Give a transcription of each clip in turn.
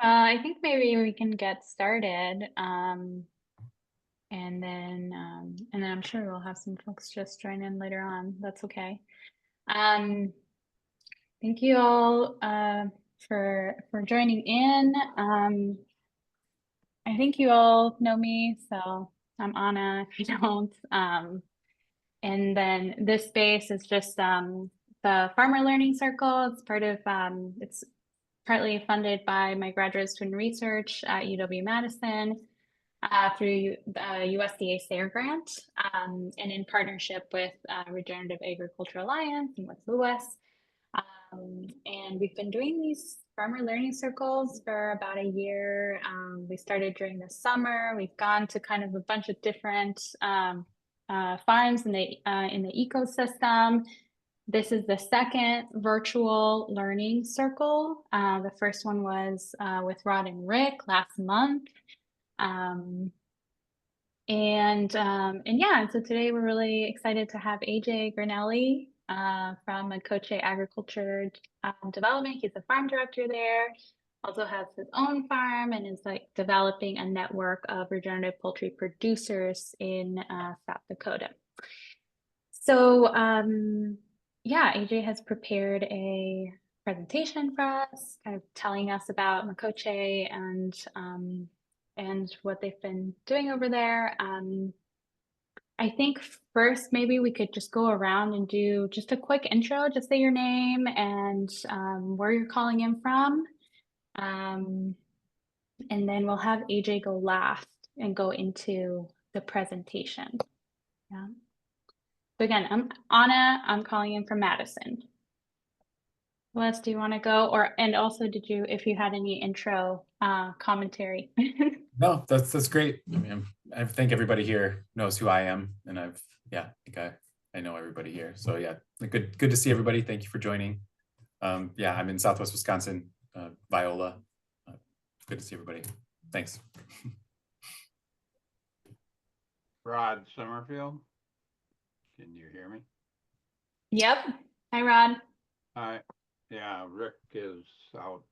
I think maybe we can get started, and then I'm sure we'll have some folks just join in later on. That's okay. Um, thank you all for joining in. I think you all know me, so I'm Anna if you don't. And then this space is just the Farmer Learning Circle. It's part of it's partly funded by my graduate student research at UW-Madison through the USDA SARE grant and in partnership with Regenerative Agriculture Alliance and with Lewis. And we've been doing these farmer learning circles for about a year. We started during the summer. We've gone to kind of a bunch of different farms in the ecosystem. This is the second virtual learning circle. The first one was with Rod and Rick last month. And yeah, so today we're really excited to have AJ Granelli from Makoce Agriculture Development. He's a farm director there, also has his own farm and is like developing a network of regenerative poultry producers in South Dakota. So yeah, AJ has prepared a presentation for us, kind of telling us about Makoce and what they've been doing over there. I think first maybe we could just go around and do just a quick intro, just say your name and where you're calling in from. And then we'll have AJ go last and go into the presentation. Yeah. So again, I'm Anna, I'm calling in from Madison. Les, do you want to go? And also if you had any intro commentary? No, that's great. I mean, I think everybody here knows who I am, and I think I know everybody here. So yeah, good to see everybody. Thank you for joining. Yeah, I'm in Southwest Wisconsin, Viola. Good to see everybody. Thanks. Rod Summerfield, can you hear me? Yep. Hi, Rod. Hi. Yeah, Rick is out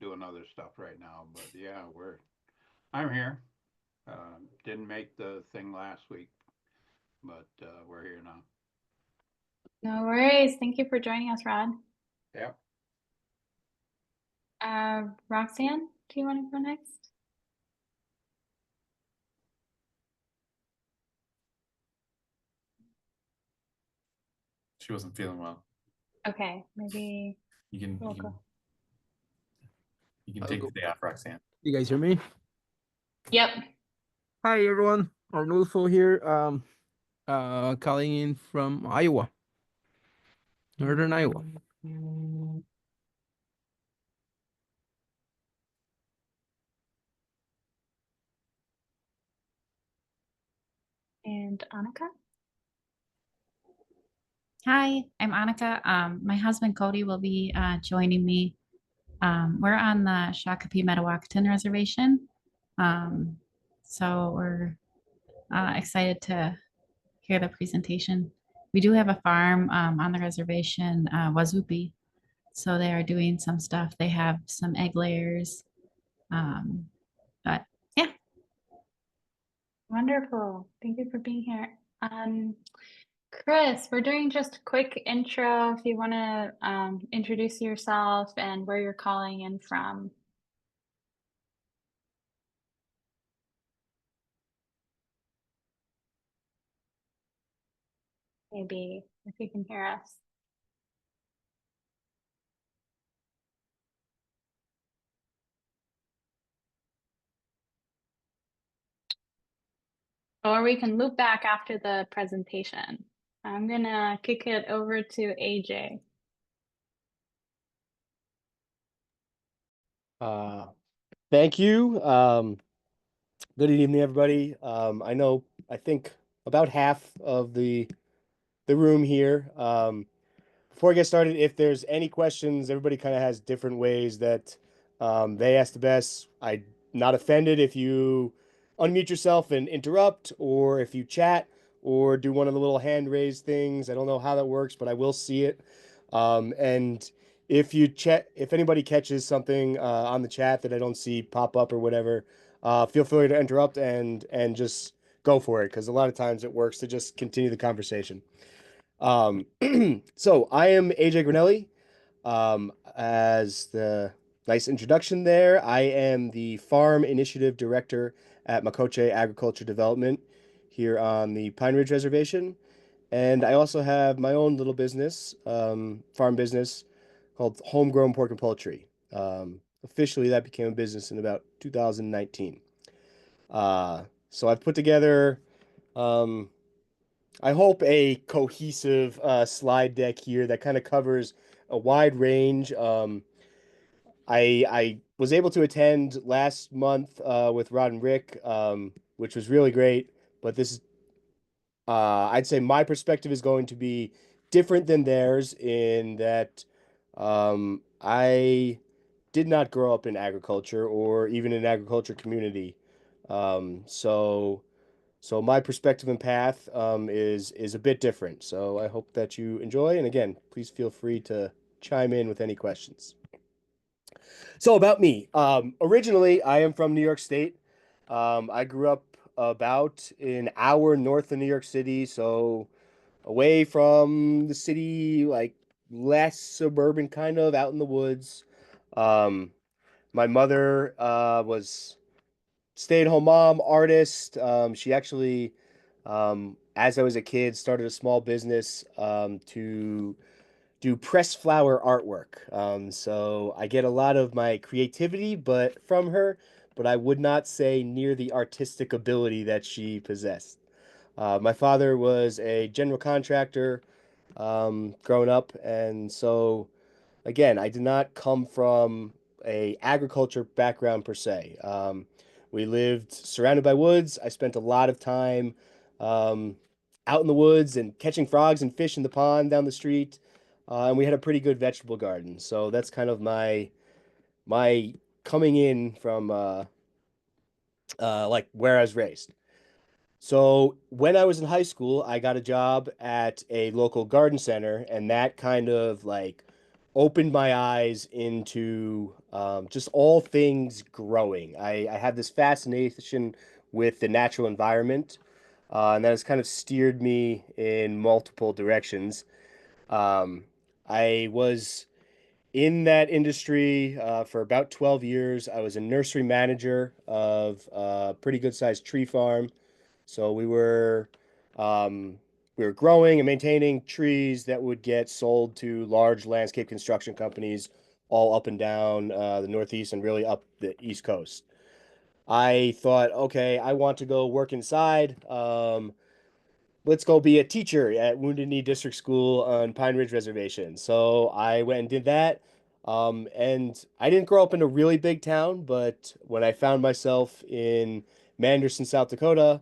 doing other stuff right now, but yeah, I'm here. Didn't make the thing last week, but we're here now. No worries. Thank you for joining us, Rod. Yep. Roxanne, do you want to go next? She wasn't feeling well. Okay, maybe you can take the day off, Roxanne. You guys hear me? Yep. Hi everyone, Arnulfo here. Calling in from Iowa, northern Iowa. And Annika? Hi, I'm Annika. My husband Cody will be joining me. We're on the Shakopee Metawakan Reservation. So we're excited to hear the presentation. We do have a farm on the reservation, Wazupi. So they are doing some stuff. They have some egg layers. But yeah. Wonderful. Thank you for being here. Chris, we're doing just a quick intro if you want to introduce yourself and where you're calling in from. Maybe if you can hear us. Or we can loop back after the presentation. I'm gonna kick it over to AJ. Thank you. Good evening, everybody. I think about half of the room here. Before I get started, if there's any questions, everybody kind of has different ways that they ask the best. I'm not offended if you unmute yourself and interrupt, or if you chat, or do one of the little hand raise things. I don't know how that works, but I will see it. And if anybody catches something on the chat that I don't see pop up or whatever, feel free to interrupt and just go for it, because a lot of times it works to just continue the conversation. So I am AJ Granelli. As the nice introduction there, I am the Farm Initiative Director at Makoce Agriculture Development here on the Pine Ridge Reservation. And I also have my own little business, farm business called Homegrown Pork and Poultry. Officially, that became a business in about 2019. So I've put together, I hope, a cohesive slide deck here that kind of covers a wide range. I was able to attend last month with Rod and Rick, which was really great. But this is, I'd say my perspective is going to be different than theirs in that I did not grow up in agriculture or even in an agriculture community. So my perspective and path is a bit different. So I hope that you enjoy. And again, please feel free to chime in with any questions. So about me, originally I am from New York State. I grew up about an hour north of New York City, so away from the city, like less suburban, kind of out in the woods. Um, my mother was stay-at-home mom, artist. She actually, as I was a kid, started a small business to do press flower artwork. So I get a lot of my creativity, but from her, but I would not say near the artistic ability that she possessed. My father was a general contractor growing up, and so again, I did not come from a agriculture background per se. We lived surrounded by woods. I spent a lot of time um, out in the woods and catching frogs and fish in the pond down the street. And we had a pretty good vegetable garden. So that's kind of my coming in from like where I was raised. So when I was in high school, I got a job at a local garden center, and that kind of like opened my eyes into just all things growing. I had this fascination with the natural environment, and that has kind of steered me in multiple directions. Um, I was in that industry for about 12 years. I was a nursery manager of a pretty good sized tree farm. So um, we were growing and maintaining trees that would get sold to large landscape construction companies all up and down the Northeast and really up the East Coast. I thought, okay, I want to go work inside. Let's go be a teacher at Wounded Knee District School on Pine Ridge Reservation. So I went and did that. And I didn't grow up in a really big town, but when I found myself in Manderson, South Dakota,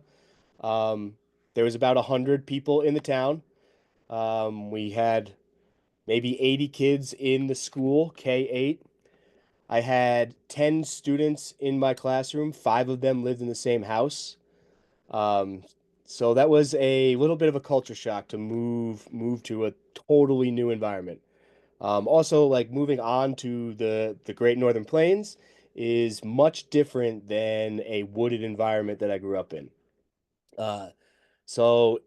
um, there was about 100 people in the town. We had maybe 80 kids in the school, K-8. I had 10 students in my classroom. 5 of them lived in the same house. Um, so that was a little bit of a culture shock to move to a totally new environment. Also, like moving on to the Great Northern Plains is much different than a wooded environment that I grew up in. So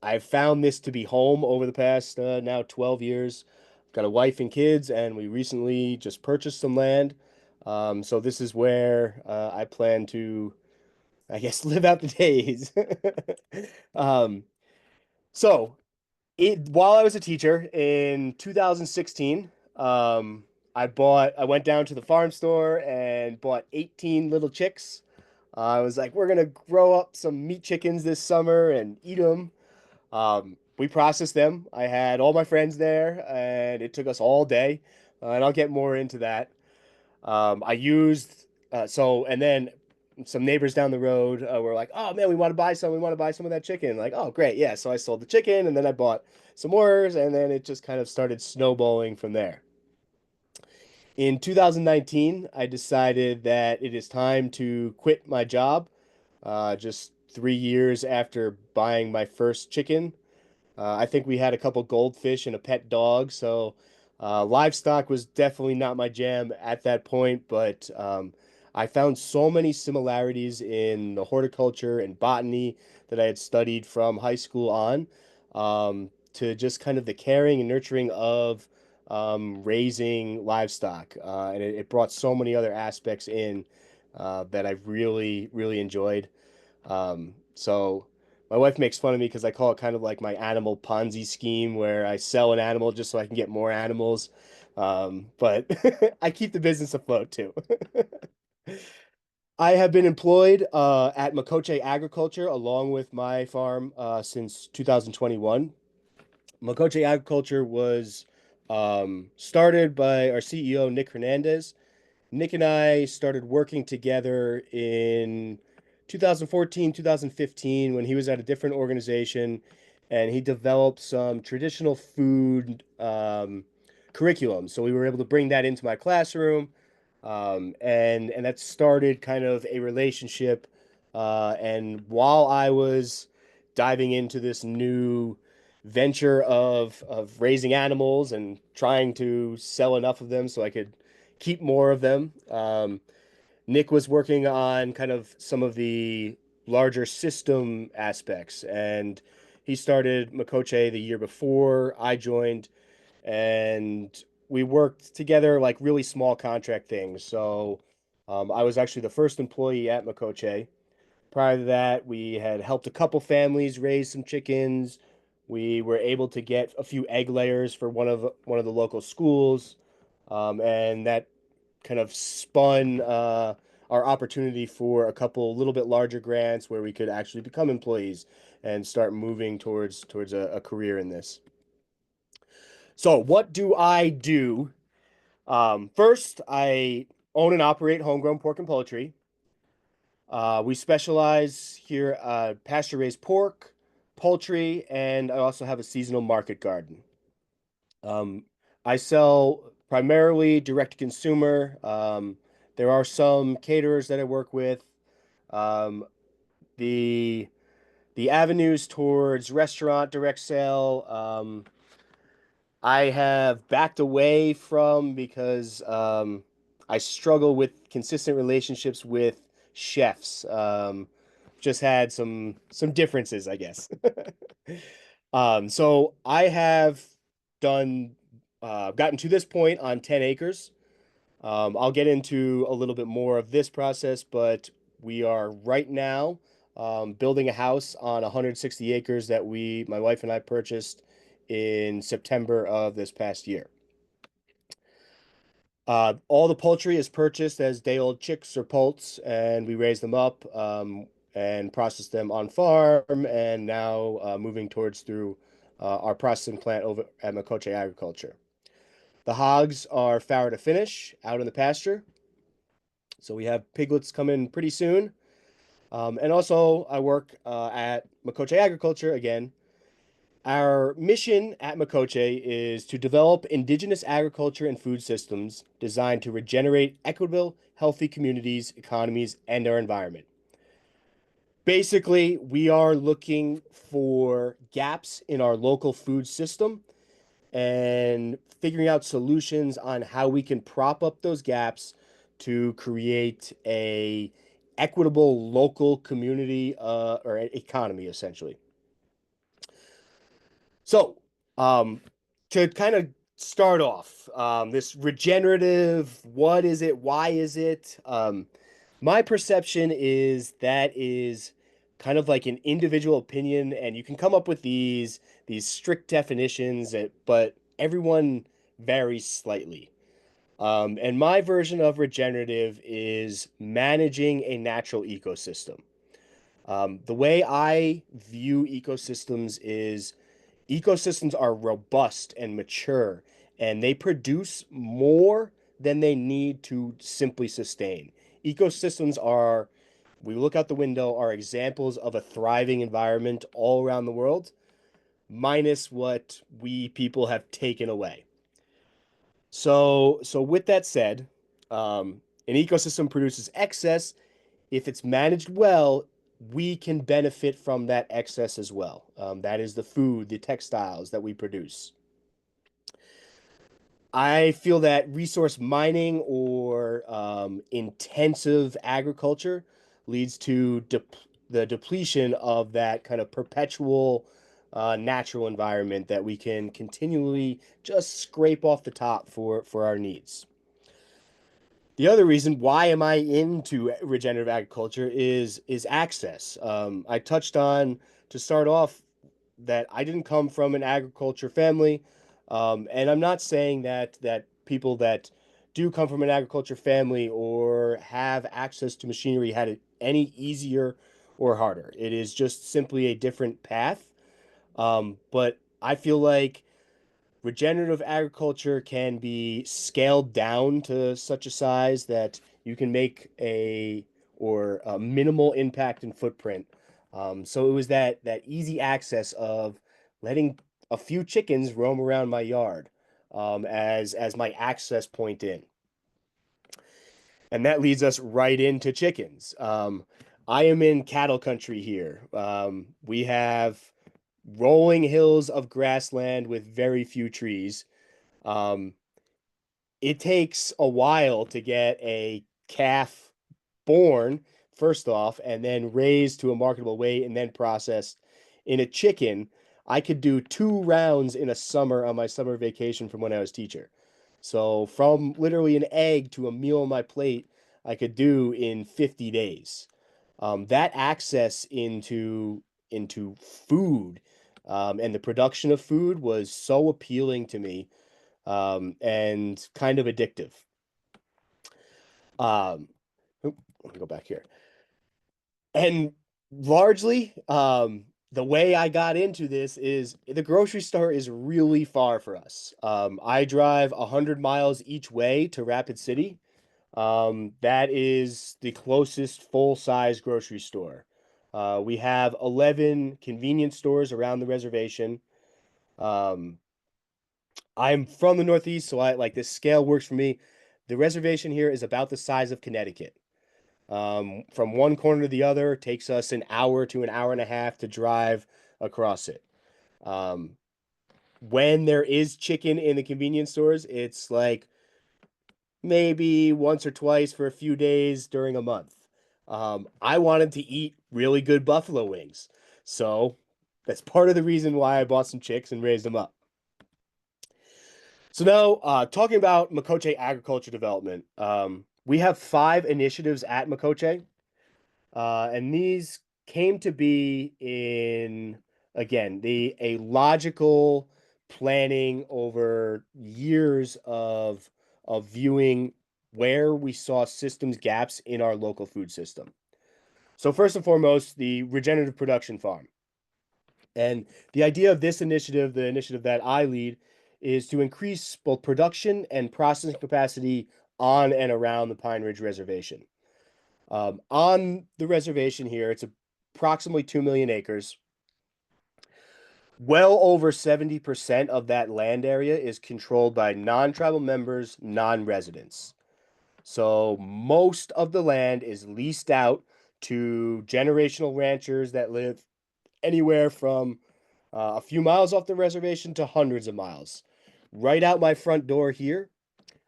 I've found this to be home over the past now 12 years. Got a wife and kids, and we recently just purchased some land. So this is where I plan to, I guess, live out the days. Um, so while I was a teacher in 2016, I went down to the farm store and bought 18 little chicks. I was like, we're gonna grow up some meat chickens this summer and eat them. We processed them. I had all my friends there, and it took us all day. And I'll get more into that. I used and then some neighbors down the road were like, "Oh man, we want to buy some. We want to buy some of that chicken." Like, "Oh great, yeah." So I sold the chicken, and then I bought some more, and then it just kind of started snowballing from there. In 2019, I decided that it is time to quit my job. Just 3 years after buying my first chicken. I think we had a couple goldfish and a pet dog, so Livestock was definitely not my jam at that point, but I found so many similarities in the horticulture and botany that I had studied from high school on, to just kind of the caring and nurturing of raising livestock. And it brought so many other aspects in that I really, really enjoyed. So my wife makes fun of me because I call it kind of like my animal Ponzi scheme where I sell an animal just so I can get more animals. But I keep the business afloat too. I have been employed at Makoce Agriculture along with my farm since 2021. Makoce Agriculture was started by our CEO, Nick Hernandez. Nick and I started working together in 2014, 2015 when he was at a different organization and he developed some traditional food curriculum. So we were able to bring that into my classroom, and that started kind of a relationship. And while I was diving into this new venture of raising animals and trying to sell enough of them so I could keep more of them. Nick was working on kind of some of the larger system aspects, and he started Makoche the year before I joined, and we worked together like really small contract things. So I was actually the first employee at Makoche. Prior to that, we had helped a couple families raise some chickens. We were able to get a few egg layers for one of the local schools, and that kind of spun our opportunity for a couple little bit larger grants where we could actually become employees and start moving towards a career in this. So what do I do? First, I own and operate Homegrown Pork and Poultry. We specialize here pasture-raised pork, poultry, and I also have a seasonal market garden. I sell primarily direct to consumer. There are some caterers that I work with. Um, the the avenues towards restaurant direct sale, I have backed away from because I struggle with consistent relationships with chefs. Just had some differences, I guess. So I have done gotten to this point on 10 acres. I'll get into a little bit more of this process, but we are right now building a house on 160 acres that my wife and I purchased in September of this past year. All the poultry is purchased as day-old chicks or poults, and we raise them up and process them on farm, and now moving towards through our processing plant over at Makoce Agriculture. The hogs are farrow to finish out in the pasture. So we have piglets coming pretty soon. And also I work at Makoce Agriculture again. Our mission at Makoce is to develop indigenous agriculture and food systems designed to regenerate equitable, healthy communities, economies, and our environment. Basically, we are looking for gaps in our local food system and figuring out solutions on how we can prop up those gaps to create a equitable local community or economy, essentially. So, to kind of start off, this regenerative, what is it? Why is it? My perception is that is kind of like an individual opinion, and you can come up with these strict definitions, but everyone varies slightly. And my version of regenerative is managing a natural ecosystem. The way I view ecosystems is ecosystems are robust and mature, and they produce more than they need to simply sustain. Ecosystems are, we look out the window, are examples of a thriving environment all around the world, minus what we people have taken away. So with that said, an ecosystem produces excess. If it's managed well, we can benefit from that excess as well. That is the food, the textiles that we produce. I feel that resource mining or intensive agriculture leads to the depletion of that kind of perpetual natural environment that we can continually just scrape off the top for our needs. The other reason why am I into regenerative agriculture is access. I touched on to start off that I didn't come from an agriculture family, and I'm not saying that people that do come from an agriculture family or have access to machinery had it any easier or harder. It is just simply a different path. But I feel like regenerative agriculture can be scaled down to such a size that you can make a minimal impact and footprint. So it was that easy access of letting a few chickens roam around my yard as my access point in. And that leads us right into chickens. I am in cattle country here. We have rolling hills of grassland with very few trees. Um, it takes a while to get a calf born, first off, and then raised to a marketable weight and then processed. In a chicken, I could do 2 rounds in a summer on my summer vacation from when I was teacher. So from literally an egg to a meal on my plate, I could do in 50 days. That access into food and the production of food was so appealing to me and kind of addictive. Let me go back here. And largely, the way I got into this is the grocery store is really far for us. I drive 100 miles each way to Rapid City. That is the closest full-size grocery store. We have 11 convenience stores around the reservation. I'm from the Northeast, so I like this scale works for me. The reservation here is about the size of Connecticut. From one corner to the other takes us an hour to an hour and a half to drive across it. When there is chicken in the convenience stores, it's like maybe once or twice for a few days during a month. I wanted to eat really good buffalo wings, so that's part of the reason why I bought some chicks and raised them up. So now, talking about Makoce Agriculture Development, we have 5 initiatives at Makoce, and these came to be in, again, a logical planning over years of viewing where we saw systems gaps in our local food system. So first and foremost, the regenerative production farm. And the idea of this initiative, the initiative that I lead, is to increase both production and processing capacity on and around the Pine Ridge Reservation. On the reservation here, it's approximately 2 million acres. Well over 70% of that land area is controlled by non-tribal members, non-residents. So most of the land is leased out to generational ranchers that live anywhere from a few miles off the reservation to hundreds of miles. Right out my front door here,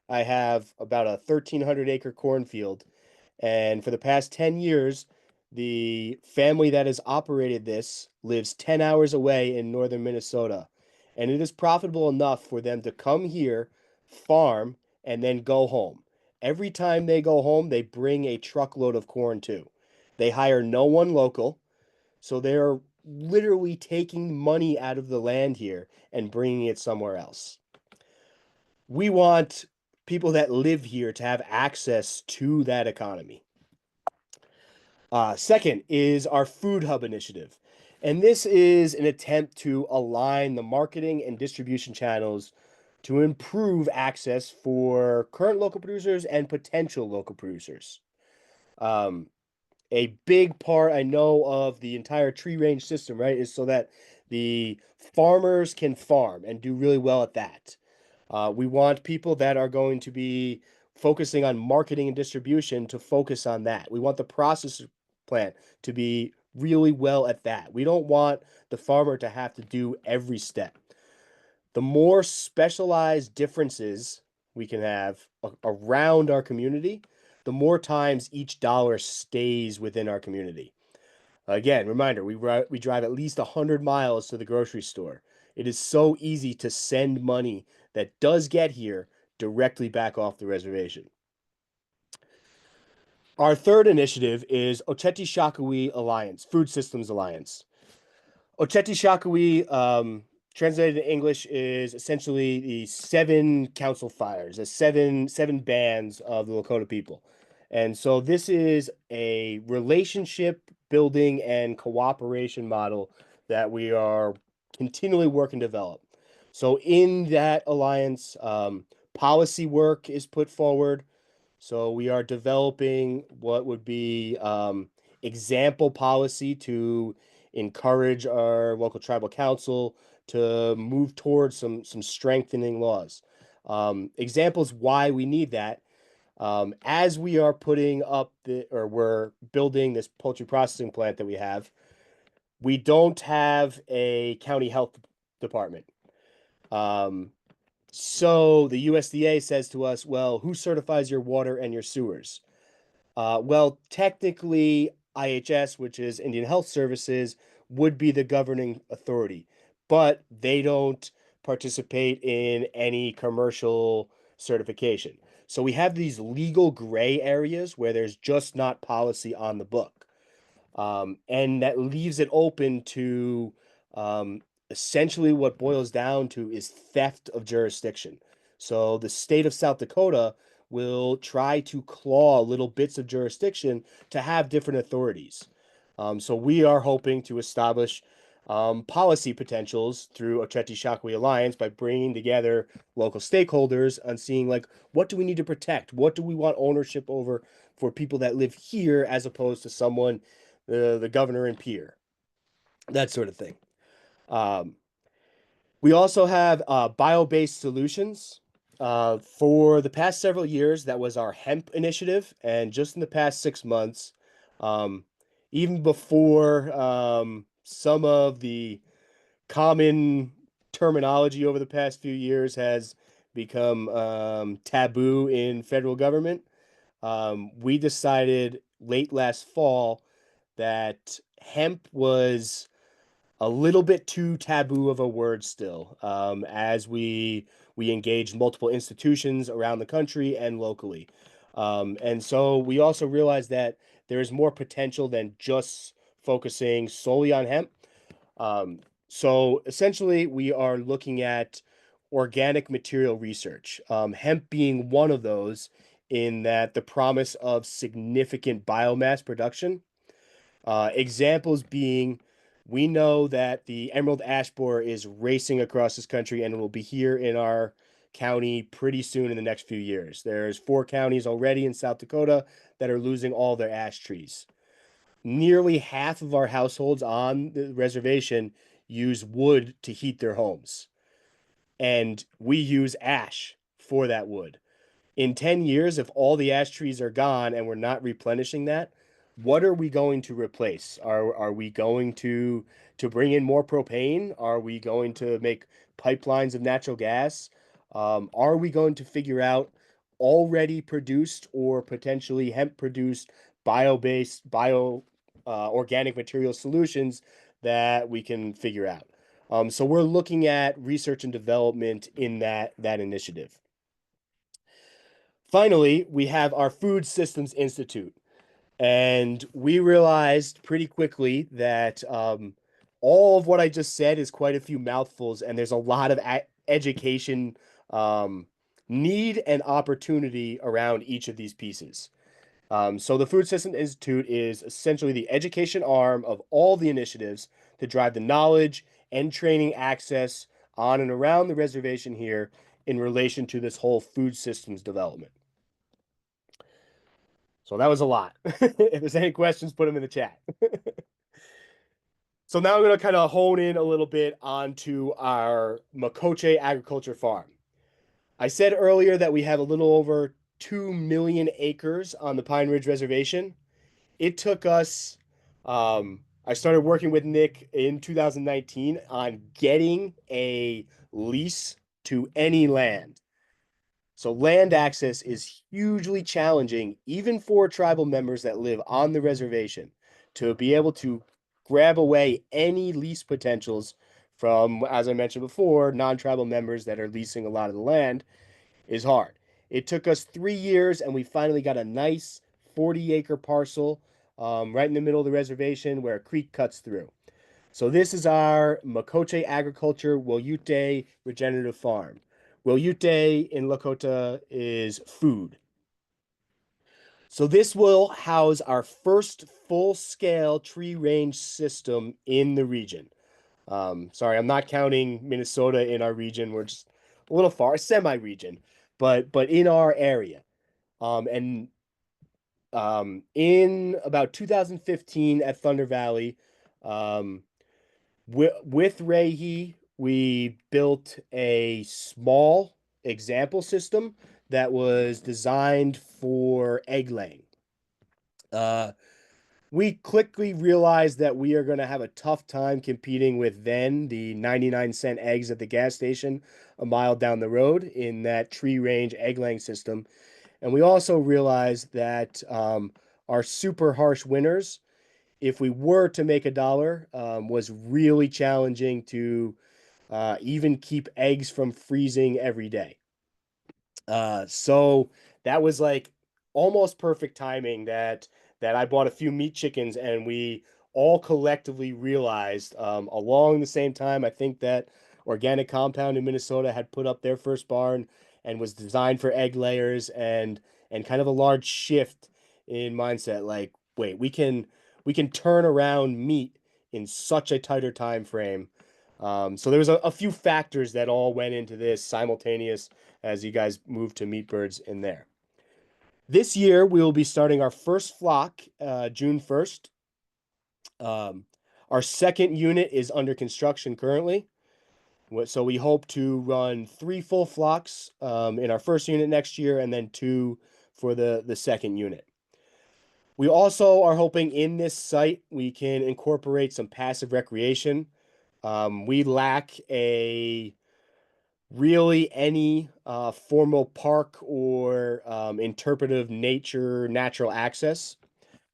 I have about a 1,300-acre cornfield. And for the past 10 years, the family that has operated this lives 10 hours away in northern Minnesota. And it is profitable enough for them to come here, farm, and then go home. Every time they go home, they bring a truckload of corn too. They hire no one local, so they're literally taking money out of the land here and bringing it somewhere else. We want people that live here to have access to that economy. Second is our Food Hub initiative. And this is an attempt to align the marketing and distribution channels to improve access for current local producers and potential local producers. A big part I know of the entire tree range system, right, is so that the farmers can farm and do really well at that. We want people that are going to be focusing on marketing and distribution to focus on that. We want the processor plant to be really well at that. We don't want the farmer to have to do every step. The more specialized differences we can have around our community, the more times each dollar stays within our community. Again, reminder, we drive at least 100 miles to the grocery store. It is so easy to send money that does get here directly back off the reservation. Our third initiative is Oceti Sakowin Alliance, Food Systems Alliance. Oceti Sakowin, translated to English, is essentially the 7 council fires, the seven bands of the Lakota people. And so this is a relationship building and cooperation model that we are continually working to develop. So in that alliance, policy work is put forward. So we are developing what would be example policy to encourage our local tribal council to move towards some strengthening laws. Examples why we need that. As we are putting up we're building this poultry processing plant that we don't have a county health department. So the USDA says to us, well, who certifies your water and your sewers? Well, technically, IHS, which is Indian Health Services, would be the governing authority, but they don't participate in any commercial certification. So we have these legal gray areas where there's just not policy on the book. And that leaves it open to essentially what boils down to is theft of jurisdiction. So the state of South Dakota will try to claw little bits of jurisdiction to have different authorities. So we are hoping to establish policy potentials through Oceti Sakowin Alliance by bringing together local stakeholders and seeing like, what do we need to protect? What do we want ownership over for people that live here as opposed to someone, the governor and peer, that sort of thing. We also have bio-based solutions. For the past several years, that was our hemp initiative. And just in the past 6 months, even before some of the common terminology over the past few years has become taboo in federal government, we decided late last fall that hemp was a little bit too taboo of a word still, as we engage multiple institutions around the country and locally. And so we also realized that there is more potential than just focusing solely on hemp. So essentially, we are looking at organic material research, hemp being one of those, in that the promise of significant biomass production. Examples being, we know that the emerald ash borer is racing across this country and will be here in our county pretty soon in the next few years. There's 4 counties already in South Dakota that are losing all their ash trees. Nearly half of our households on the reservation use wood to heat their homes, and we use ash for that wood. In 10 years, if all the ash trees are gone and we're not replenishing that, what are we going to replace? Are we going to bring in more propane? Are we going to make pipelines of natural gas? Are we going to figure out already produced or potentially hemp produced bio-based, organic material solutions that we can figure out? So we're looking at research and development in that initiative. Finally, we have our Food Systems Institute. And we realized pretty quickly that all of what I just said is quite a few mouthfuls, and there's a lot of education need and opportunity around each of these pieces. So the Food Systems Institute is essentially the education arm of all the initiatives to drive the knowledge and training access on and around the reservation here in relation to this whole food systems development. So that was a lot. If there's any questions, put them in the chat. So now I'm going to kind of hone in a little bit onto our Makoce Agriculture farm. I said earlier that we have a little over 2 million acres on the Pine Ridge Reservation. It took us, I started working with Nick in 2019 on getting a lease to any land. So land access is hugely challenging, even for tribal members that live on the reservation, to be able to grab away any lease potentials from, as I mentioned before, non-tribal members that are leasing a lot of the land is hard. It took us 3 years, and we finally got a nice 40-acre parcel right in the middle of the reservation where a creek cuts through. So this is our Makoce Agriculture Woyute Regenerative Farm. Woyute in Lakota is food. So this will house our first full-scale tree range system in the region. Sorry, I'm not counting Minnesota in our region. We're just a little far, semi-region, but in our area. And in about 2015 at Thunder Valley, with Rehi, we built a small example system that was designed for egg laying. We quickly realized that we are going to have a tough time competing with then the 99-cent eggs at the gas station a mile down the road in that tree range egg laying system. And we also realized that our super harsh winters, if we were to make a dollar, was really challenging to even keep eggs from freezing every day. So that was like almost perfect timing that I bought a few meat chickens, and we all collectively realized along the same time. I think that Organic Compound in Minnesota had put up their first barn and was designed for egg layers, and kind of a large shift in mindset. Like, wait, we can turn around meat in such a tighter time frame. So there was a few factors that all went into this simultaneous as you guys move to meat birds in there. This year, we will be starting our first flock June 1st. Our second unit is under construction currently. So we hope to run 3 full flocks in our first unit next year, and then 2 for the second unit. We also are hoping in this site we can incorporate some passive recreation. We lack really any formal park or interpretive natural access.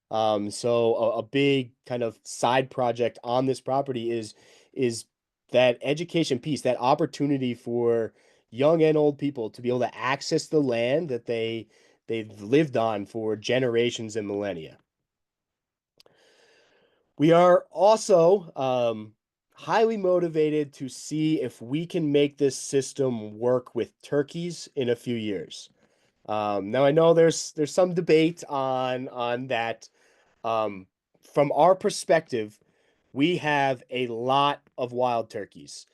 So a big kind of side project on this property is that education piece, that opportunity for young and old people to be able to access the land that they've lived on for generations and millennia. We are also highly motivated to see if we can make this system work with turkeys in a few years. Now I know there's some debate on that. From our perspective, we have a lot of wild turkeys.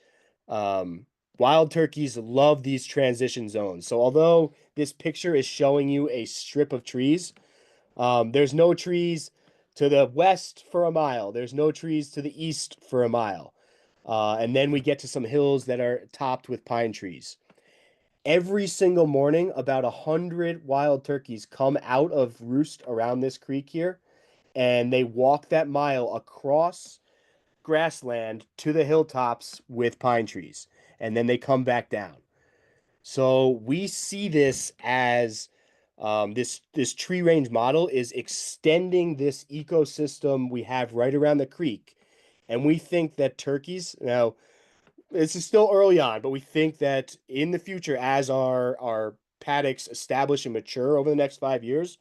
Wild turkeys love these transition zones. So although this picture is showing you a strip of trees, there's no trees to the west for a mile. There's no trees to the east for a mile. And then we get to some hills that are topped with pine trees. Every single morning, about 100 wild turkeys come out of roost around this creek here, and they walk that mile across grassland to the hilltops with pine trees, and then they come back down. So we see this as this tree range model is extending this ecosystem we have right around the creek. And we think that turkeys, now this is still early on, but we think that in the future, as our paddocks establish and mature over the next 5 years,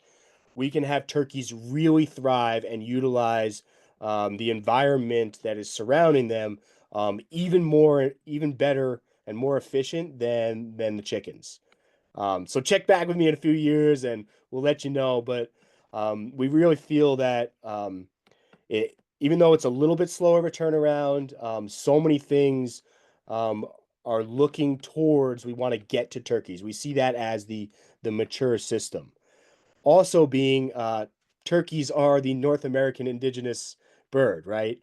we can have turkeys really thrive and utilize the environment that is surrounding them even better and more efficient than the chickens. So check back with me in a few years and we'll let you know. But we really feel that even though it's a little bit slower of a turnaround, so many things are looking towards, we want to get to turkeys. We see that as the mature system. Also being turkeys are the North American indigenous bird, right?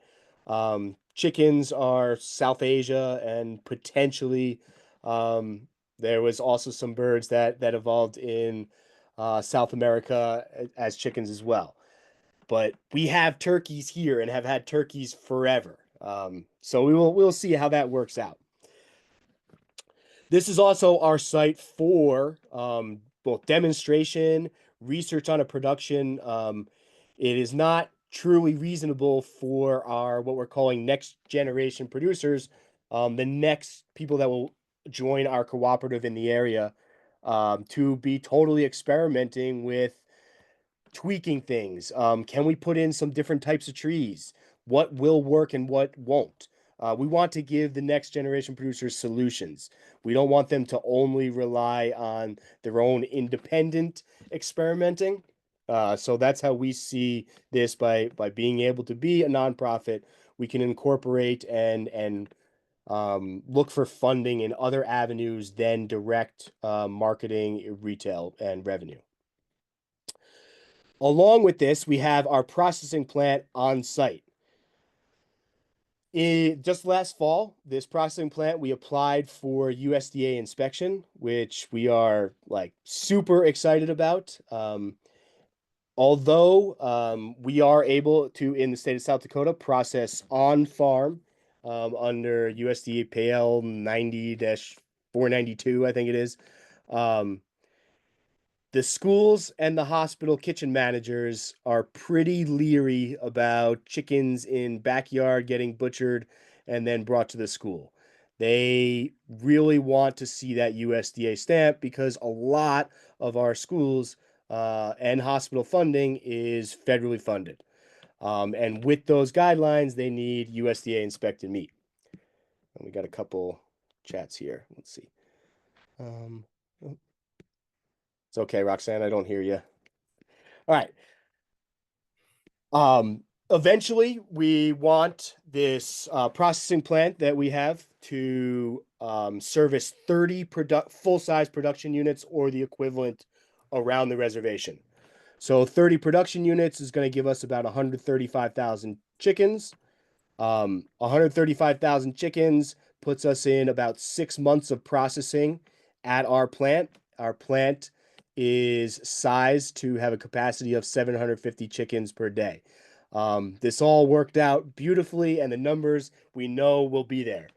Chickens are South Asia, and potentially there was also some birds that evolved in South America as chickens as well. But we have turkeys here and have had turkeys forever. So we'll see how that works out. This is also our site for both demonstration, research on a production. It is not truly reasonable for our what we're calling next generation producers, the next people that will join our cooperative in the area, to be totally experimenting with tweaking things. Can we put in some different types of trees? What will work and what won't? We want to give the next generation producers solutions. We don't want them to only rely on their own independent experimenting. So that's how we see this by being able to be a nonprofit. We can incorporate and look for funding in other avenues than direct marketing, retail, and revenue. Along with this, we have our processing plant on site. Just last fall, this processing plant, we applied for USDA inspection, which we are like super excited about. Although we are able to, in the state of South Dakota, process on farm under USDA PL 90-492, I think it is. The schools and the hospital kitchen managers are pretty leery about chickens in backyard getting butchered and then brought to the school. They really want to see that USDA stamp because a lot of our schools and hospital funding is federally funded. And with those guidelines, they need USDA inspected meat. And we got a couple chats here. Let's see. It's okay, Roxanne, I don't hear you. All right. Eventually, we want this processing plant that we have to service 30 full-size production units or the equivalent around the reservation. So 30 production units is going to give us about 135,000 chickens. 135,000 chickens puts us in about 6 months of processing at our plant. Our plant is sized to have a capacity of 750 chickens per day. This all worked out beautifully, and the numbers we know will be there.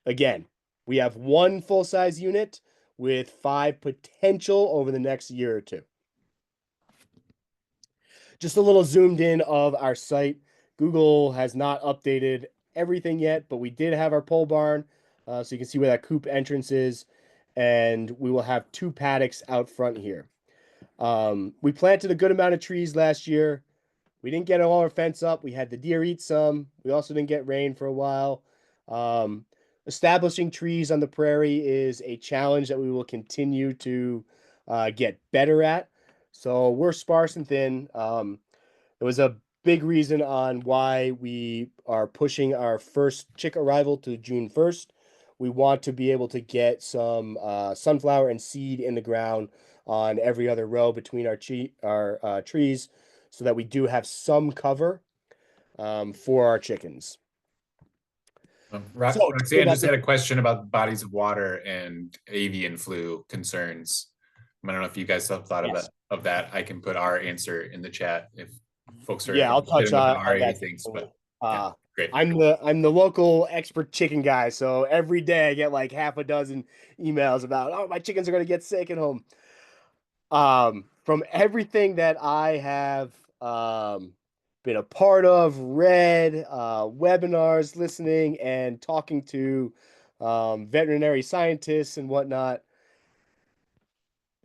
Again, we have 1 full-size unit with 5 potential over the next year or 2. Just a little zoomed in of our site. Google has not updated everything yet, but we did have our pole barn, so you can see where that coop entrance is, and we will have 2 paddocks out front here. We planted a good amount of trees last year. We didn't get all our fence up. We had the deer eat some. We also didn't get rain for a while. Establishing trees on the prairie is a challenge that we will continue to get better at. So we're sparse and thin. It was a big reason on why we are pushing our first chick arrival to June 1st. We want to be able to get some sunflower and seed in the ground on every other row between our trees so that we do have some cover for our chickens. Roxanne just had a question about bodies of water and avian flu concerns. I don't know if you guys have thought of that. I can put our answer in the chat if folks are. Yeah, I'll touch on that. Things, but yeah, great. I'm the local expert chicken guy, so every day I get like half a dozen emails about, oh, my chickens are gonna get sick at home. From everything that I have been a part of, read, webinars, listening, and talking to veterinary scientists and whatnot,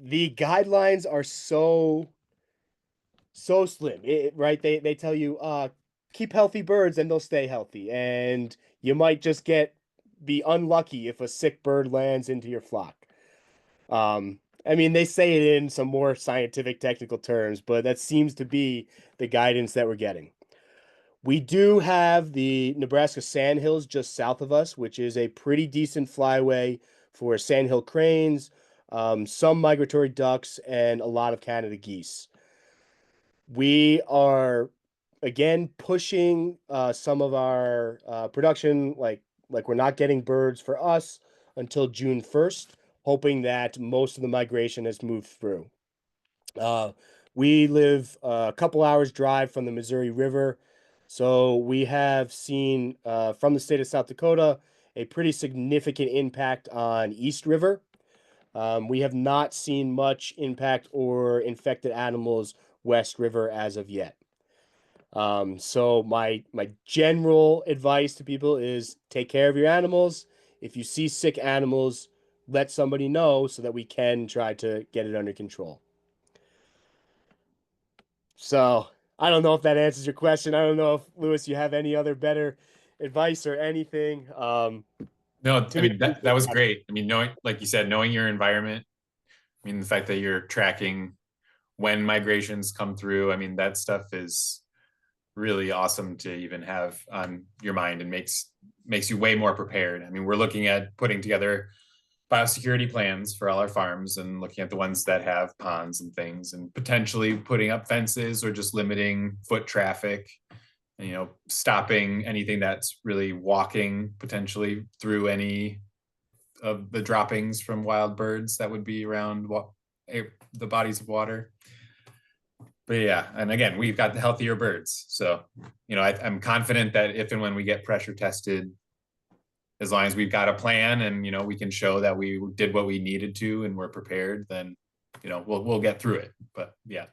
the guidelines are so slim, right? They tell you keep healthy birds and they'll stay healthy, and you might just be unlucky if a sick bird lands into your flock. I mean, they say it in some more scientific technical terms, but that seems to be the guidance that we're getting. We do have the Nebraska Sandhills just south of us, which is a pretty decent flyway for sandhill cranes, some migratory ducks, and a lot of Canada geese. We are, again, pushing some of our production, like we're not getting birds for us until June 1st, hoping that most of the migration has moved through. We live a couple hours drive from the Missouri River, so we have seen from the state of South Dakota a pretty significant impact on East River. We have not seen much impact or infected animals West River as of yet. So my general advice to people is take care of your animals. If you see sick animals, let somebody know so that we can try to get it under control. So I don't know if that answers your question. I don't know if Lewis, you have any other better advice or anything. No, To I me, mean, that was great. I mean, knowing, like you said, knowing your environment, I mean, the fact that you're tracking when migrations come through, I mean, that stuff is really awesome to even have on your mind and makes you way more prepared. I mean, we're looking at putting together biosecurity plans for all our farms and looking at the ones that have ponds and things and potentially putting up fences or just limiting foot traffic, and, you know, stopping anything that's really walking potentially through any of the droppings from wild birds that would be around the bodies of water. But yeah, and again, we've got the healthier birds. So, you know, I'm confident that if and when we get pressure tested, as long as we've got a plan and, you know, we can show that we did what we needed to and we're prepared, then, you know, we'll get through it. But yeah.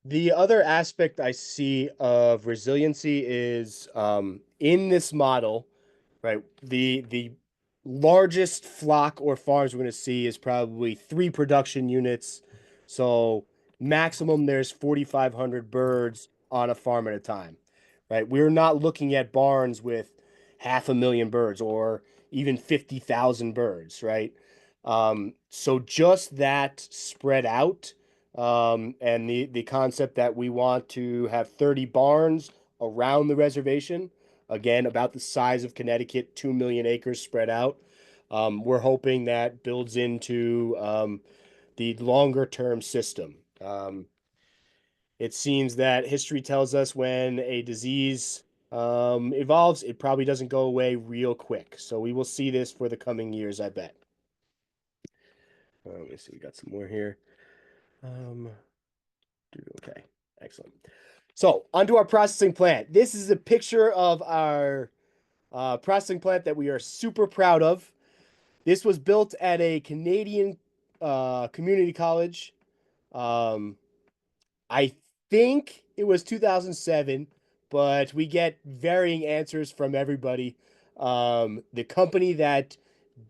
The other aspect I see of resiliency is in this model, right? The largest flock or farms we're going to see is probably 3 production units. So maximum there's 4,500 birds on a farm at a time, right? We're not looking at barns with 500,000 birds or even 50,000 birds, right? So just that spread out, and the concept that we want to have 30 barns around the reservation, again, about the size of Connecticut, 2 million acres spread out. We're hoping that builds into the longer term system. It seems that history tells us when a disease evolves, it probably doesn't go away real quick. So we will see this for the coming years, I bet. Let me see, we got some more here. Okay, excellent. So onto our processing plant. This is a picture of our processing plant that we are super proud of. This was built at a Canadian community college. I think it was 2007, but we get varying answers from everybody. The company that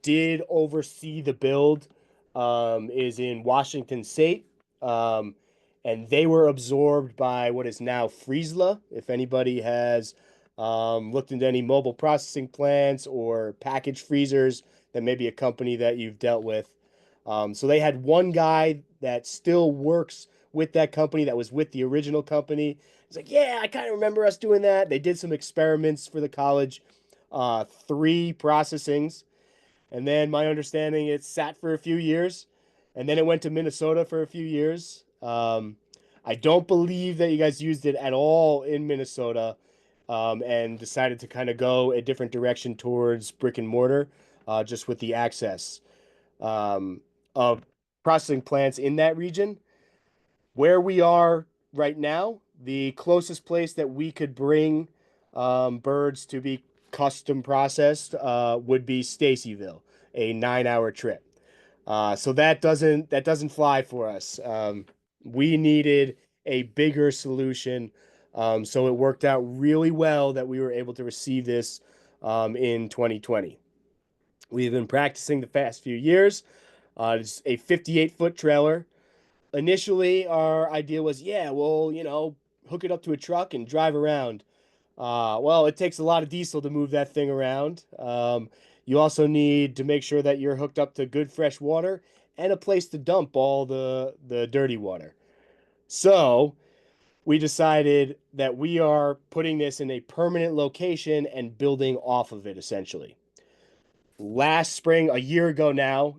did oversee the build is in Washington State, and they were absorbed by what is now Friesla. If anybody has looked into any mobile processing plants or package freezers, that may be a company that you've dealt with. So they had one guy that still works with that company that was with the original company. He's like, yeah, I kind of remember us doing that. They did some experiments for the college, 3 processings. And then my understanding, it sat for a few years. And then it went to Minnesota for a few years. I don't believe that you guys used it at all in Minnesota, and decided to kind of go a different direction towards brick and mortar, just with the access of processing plants in that region. Where we are right now, the closest place that we could bring birds to be custom processed would be Stacyville, a 9-hour trip. So that doesn't fly for us. We needed a bigger solution, so it worked out really well that we were able to receive this in 2020. We've been practicing the past few years. It's a 58-foot trailer. Initially, our idea was, yeah, well, you know, hook it up to a truck and drive around. Well, it takes a lot of diesel to move that thing around. You also need to make sure that you're hooked up to good fresh water and a place to dump all the dirty water. So we decided that we are putting this in a permanent location and building off of it, essentially. Last spring, a year ago now,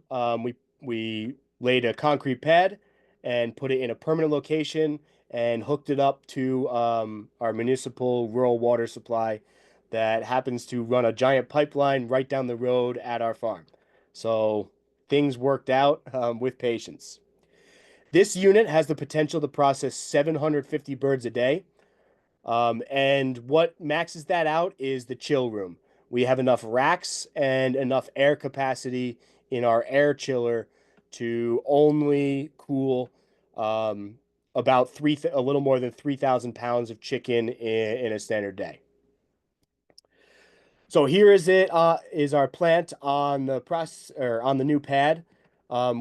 we laid a concrete pad and put it in a permanent location and hooked it up to our municipal rural water supply that happens to run a giant pipeline right down the road at our farm. So things worked out with patience. This unit has the potential to process 750 birds a day. And what maxes that out is the chill room. we have enough racks and enough air capacity in our air chiller to only cool about a little more than 3,000 pounds of chicken in a standard day. So here is our plant on the on the new pad.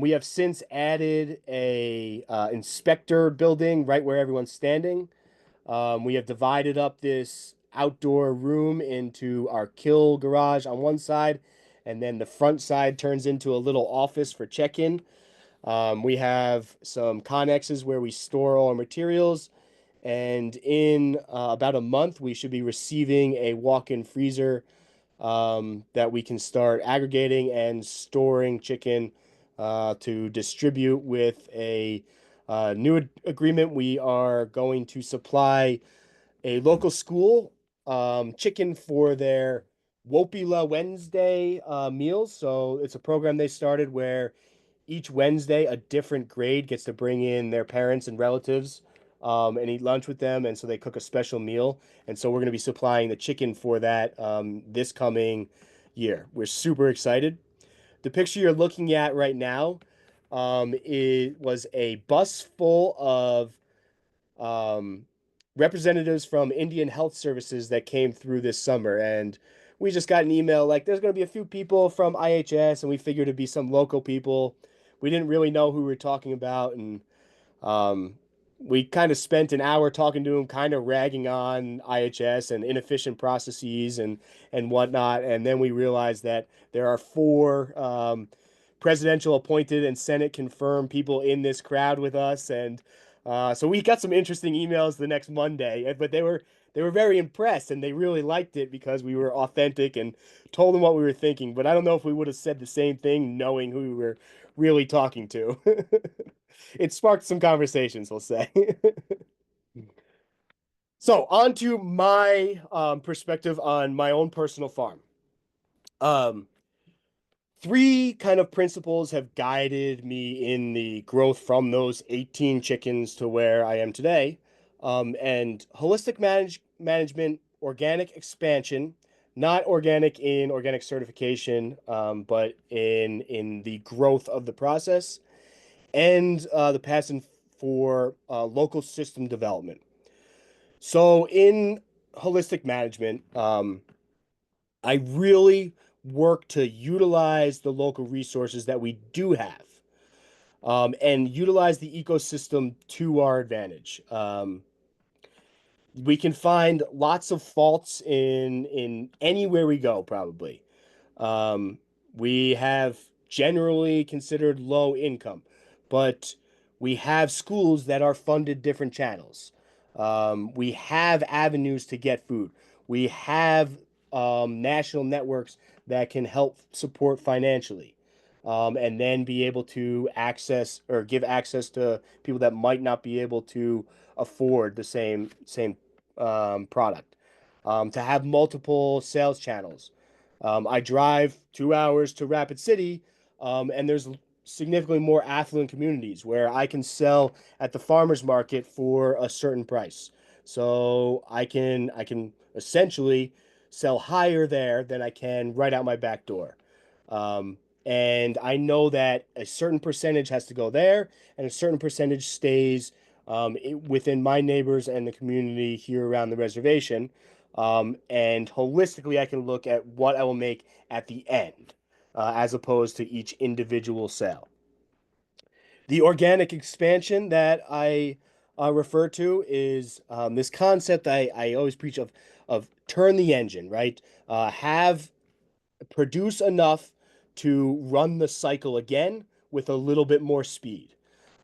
We have since added a inspector building right where everyone's standing. We have divided up this outdoor room into our kill garage on one side, and then the front side turns into a little office for check-in. We have some connexes where we store all our materials, and in about a month, we should be receiving a walk-in freezer that we can start aggregating and storing chicken to distribute with a new agreement. We are going to supply a local school chicken for their Wopila Wednesday meals. So it's a program they started where each Wednesday a different grade gets to bring in their parents and relatives and eat lunch with them. And so they cook a special meal. And so we're going to be supplying the chicken for that this coming year. We're super excited. The picture you're looking at right now it was a bus full of representatives from Indian Health Services that came through this summer. And we just got an email like there's going to be a few people from IHS, and we figured it'd be some local people. We didn't really know who we were talking about, and we kind of spent an hour talking to them, kind of ragging on IHS and inefficient processes and whatnot. And then we realized that there are 4 presidential appointed and Senate confirmed people in this crowd with us, and so we got some interesting emails the next Monday. But they were very impressed, and they really liked it because we were authentic and told them what we were thinking. But I don't know if we would have said the same thing knowing who we were really talking to. It sparked some conversations, we'll say. So on to my perspective on my own personal farm. 3 kind of principles have guided me in the growth from those 18 chickens to where I am today. And holistic management, organic expansion, not organic in organic certification, but in the growth of the process, and the passion for local system development. So in holistic management, I really work to utilize the local resources that we do have, and utilize the ecosystem to our advantage. We can find lots of faults in anywhere we go, probably. We have generally considered low income, but we have schools that are funded different channels. We have avenues to get food. We have national networks that can help support financially, and then be able to access or give access to people that might not be able to afford the same product. To have multiple sales channels. I drive 2 hours to Rapid City, and there's significantly more affluent communities where I can sell at the farmer's market for a certain price. So I can essentially sell higher there than I can right out my back door. And I know that a certain percentage has to go there, and a certain percentage stays within my neighbors and the community here around the reservation. And holistically, I can look at what I will make at the end, as opposed to each individual sale. The organic expansion that I refer to is this concept I always preach of turn the engine, right? Produce enough to run the cycle again with a little bit more speed.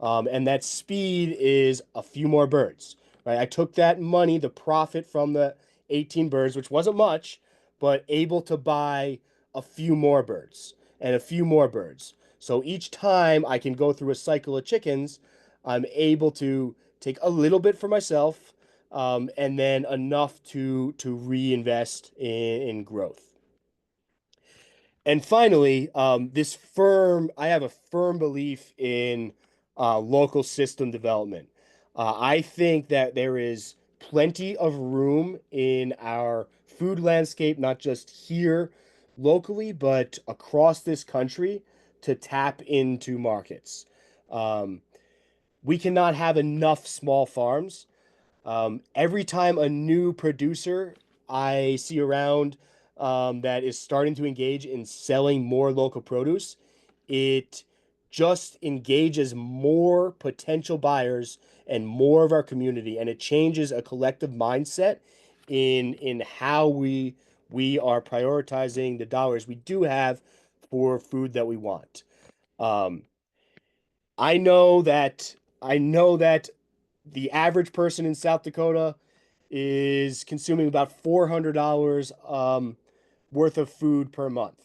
And that speed is a few more birds, right? I took that money, the profit from the 18 birds, which wasn't much, but able to buy a few more birds and a few more birds. So each time I can go through a cycle of chickens, I'm able to take a little bit for myself, and then enough to reinvest in growth. And finally, I have a firm belief in local system development. I think that there is plenty of room in our food landscape, not just here locally, but across this country to tap into markets. We cannot have enough small farms. Every time a new producer I see around that is starting to engage in selling more local produce, it just engages more potential buyers and more of our community, and it changes a collective mindset in how we are prioritizing the dollars we do have for food that we want. Um, I know that the average person in South Dakota is consuming about $400 worth of food per month.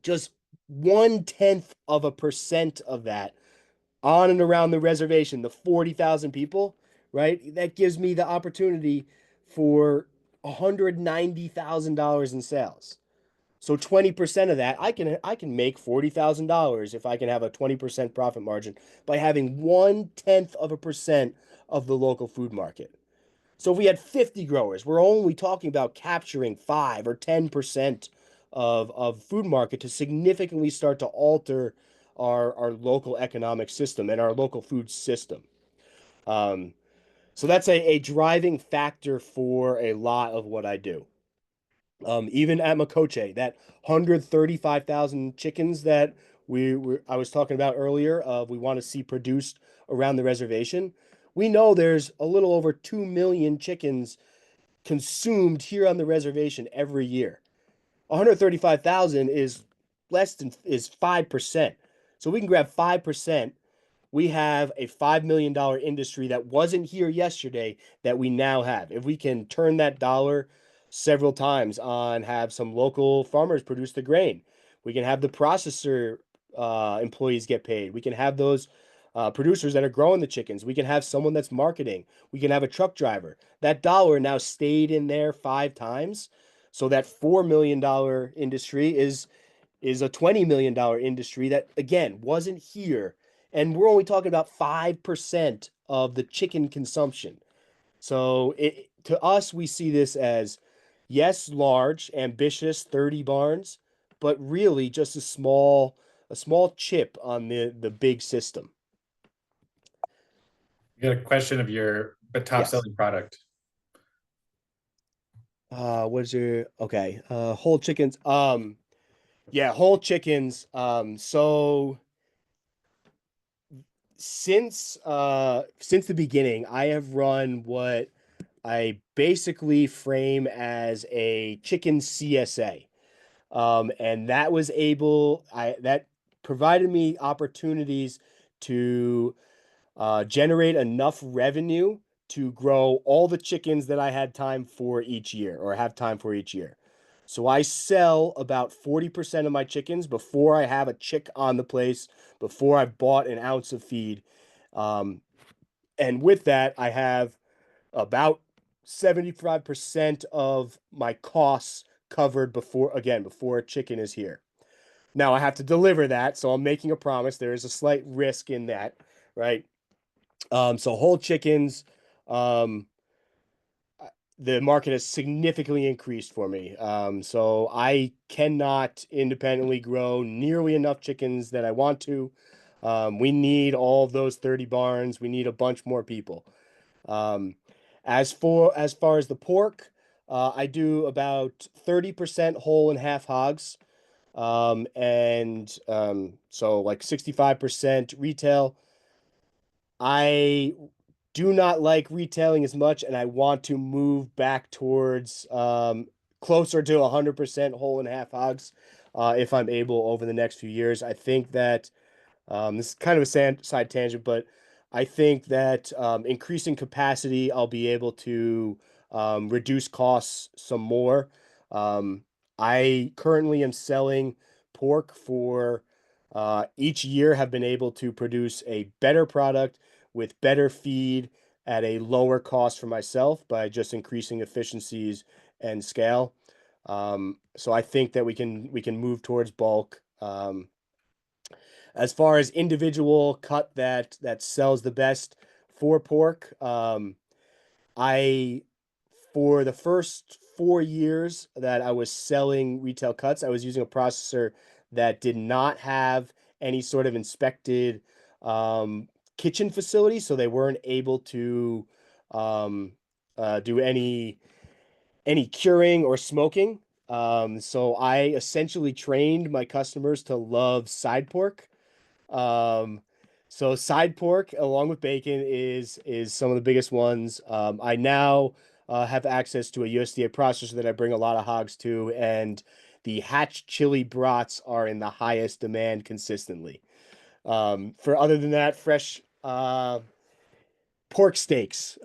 Just 0.1% of that on and around the reservation, the 40,000 people, right? That gives me the opportunity for $190,000 in sales. So 20% of that, I can make $40,000 if I can have a 20% profit margin by having 0.1% of the local food market. So if we had 50 growers, we're only talking about capturing 5 or 10% of food market to significantly start to alter our local economic system and our local food system. So that's a driving factor for a lot of what I do. Even at Makoce, that 135,000 chickens that I was talking about earlier, we want to see produced around the reservation. We know there's a little over 2 million chickens consumed here on the reservation every year. 135,000 is 5%. So we can grab 5%. We have a $5 million industry that wasn't here yesterday that we now have. If we can turn that dollar several times on have some local farmers produce the grain, we can have the processor employees get paid. We can have those producers that are growing the chickens. We can have someone that's marketing. We can have a truck driver. That dollar now stayed in there 5 times. So that $4 million industry is a $20 million industry that, again, wasn't here. And we're only talking about 5% of the chicken consumption. So to us, we see this as, yes, large, ambitious 30 barns, but really just a small chip on the big system. You got a question of your top Yes. selling product. What is your whole chickens? Yeah, whole chickens. So since the beginning, I have run what I basically frame as a chicken CSA. And that provided me opportunities to generate enough revenue to grow all the chickens that I had time for each year or have time for each year. So I sell about 40% of my chickens before I have a chick on the place, before I've bought an ounce of feed. And with that, I have about 75% of my costs covered before a chicken is here. Now I have to deliver that, so I'm making a promise. There is a slight risk in that, right? So whole chickens, the market has significantly increased for me. So I cannot independently grow nearly enough chickens that I want to. We need all of those 30 barns. We need a bunch more people. As far as the pork, I do about 30% whole and half hogs. So like 65% retail. I do not like retailing as much, and I want to move back towards closer to 100% whole and half hogs if I'm able over the next few years. I think that this is kind of a side tangent, but I think that increasing capacity, I'll be able to reduce costs some more. I currently am selling pork for each year, have been able to produce a better product with better feed at a lower cost for myself by just increasing efficiencies and scale. So I think that we can move towards bulk. As far as individual cut that sells the best for pork, For the first 4 years that I was selling retail cuts, I was using a processor that did not have any sort of inspected kitchen facility, so they weren't able to um, do any curing or smoking. So I essentially trained my customers to love side pork. Um, so side pork along with bacon is some of the biggest ones. I now have access to a USDA processor that I bring a lot of hogs to, and the hatch chili brats are in the highest demand consistently. For other than that, fresh pork steaks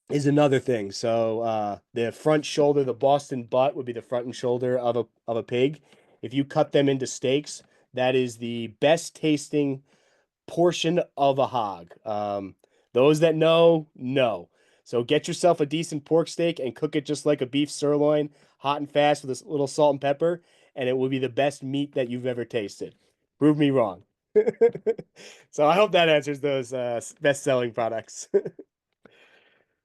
is another thing. So the front shoulder, the Boston butt would be the front and shoulder of a pig. If you cut them into steaks, that is the best tasting portion of a hog. Those that know. So get yourself a decent pork steak and cook it just like a beef sirloin, hot and fast with a little salt and pepper, and it will be the best meat that you've ever tasted. Prove me wrong. So I hope that answers those best-selling products.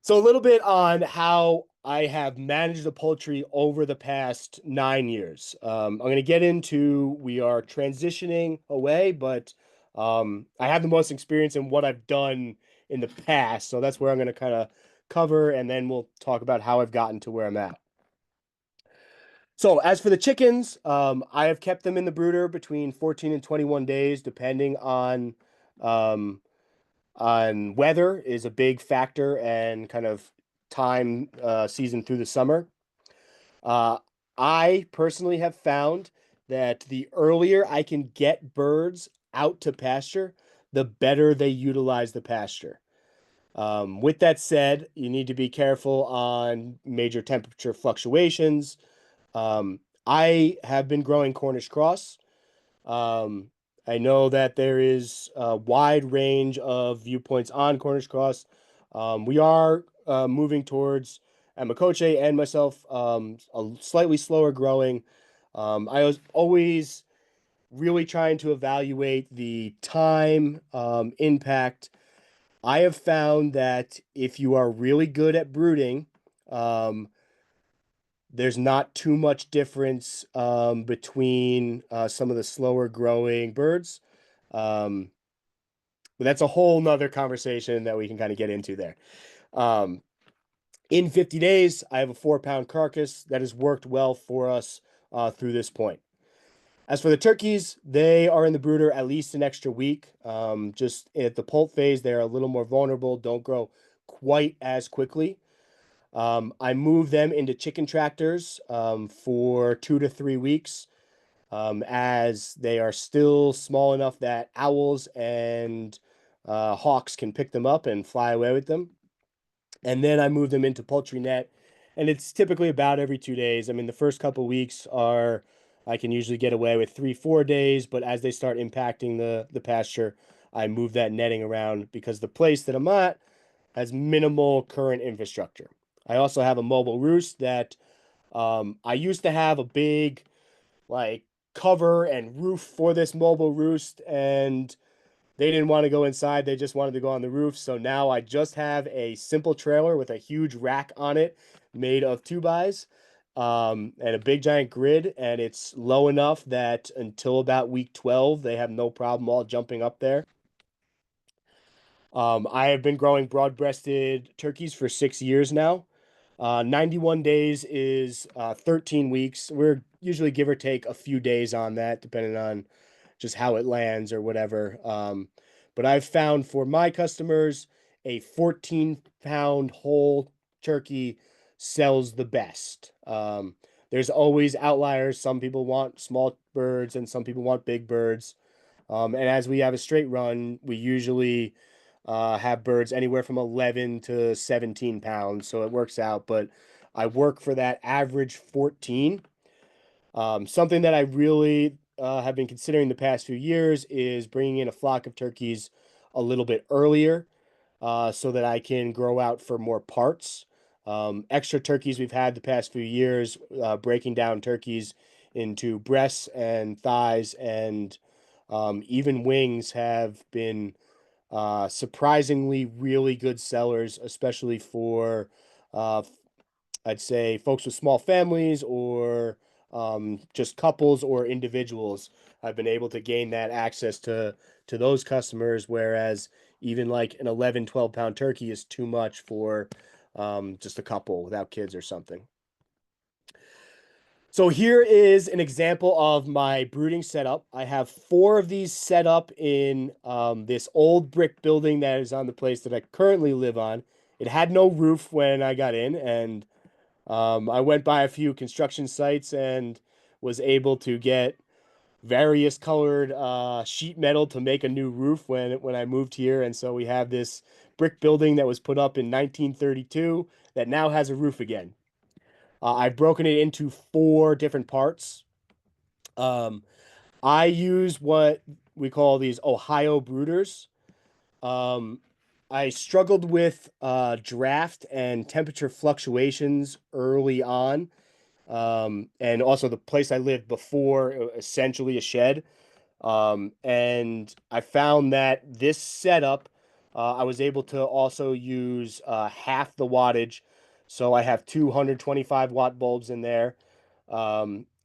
So a little bit on how I have managed the poultry over the past 9 years. I'm going to get into, we are transitioning away, but I have the most experience in what I've done in the past. So that's where I'm going to kind of cover, and then we'll talk about how I've gotten to where I'm at. So as for the chickens, I have kept them in the brooder between 14 and 21 days, depending on weather is a big factor and kind of time season through the summer. I personally have found that the earlier I can get birds out to pasture, the better they utilize the pasture. With that said, you need to be careful on major temperature fluctuations. I have been growing Cornish cross. I know that there is a wide range of viewpoints on Cornish cross. We are moving towards, at Makoce and myself, a slightly slower growing. I was always really trying to evaluate the time impact. I have found that if you are really good at brooding, there's not too much difference between some of the slower growing birds. But that's a whole nother conversation that we can kind of get into there. In 50 days, I have a 4-pound carcass that has worked well for us through this point. As for the turkeys, they are in the brooder at least an extra week. Just at the poult phase, they're a little more vulnerable, don't grow quite as quickly. I move them into chicken tractors for 2 to 3 weeks as they are still small enough that owls and hawks can pick them up and fly away with them. And then I move them into poultry net, and it's typically about every 2 days. I mean, the first couple weeks I can usually get away with 3-4 days, but as they start impacting the pasture, I move that netting around because the place that I'm at has minimal current infrastructure. I also have a mobile roost that I used to have a big like cover and roof for this mobile roost, and they didn't want to go inside. They just wanted to go on the roof. So now I just have a simple trailer with a huge rack on it made of 2x and a big giant grid, and it's low enough that until about week 12 they have no problem all jumping up there. I have been growing broad-breasted turkeys for 6 years now. 91 days is 13 weeks. We're usually give or take a few days on that, depending on just how it lands or whatever. But I've found for my customers, a 14-pound whole turkey sells the best. There's always outliers. Some people want small birds and some people want big birds. And as we have a straight run, we usually have birds anywhere from 11 to 17 pounds. So it works out, but I work for that average 14. Something that I really have been considering the past few years is bringing in a flock of turkeys a little bit earlier so that I can grow out for more parts. Extra turkeys we've had the past few years, breaking down turkeys into breasts and thighs and even wings have been Surprisingly really good sellers, especially for, I'd say, folks with small families or just couples or individuals. I've been able to gain that access to those customers, whereas even like an 11, 12-pound turkey is too much for just a couple without kids or something. So here is an example of my brooding setup. I have 4 of these set up in this old brick building that is on the place that I currently live on. It had no roof when I got in, and I went by a few construction sites and was able to get various colored sheet metal to make a new roof when I moved here. And so we have this brick building that was put up in 1932 that now has a roof again. I've broken it into 4 different parts. I use what we call these Ohio brooders. I struggled with draft and temperature fluctuations early on. And also the place I lived before, essentially a shed. And I found that this setup, I was able to also use half the wattage. So I have 225-watt bulbs in there.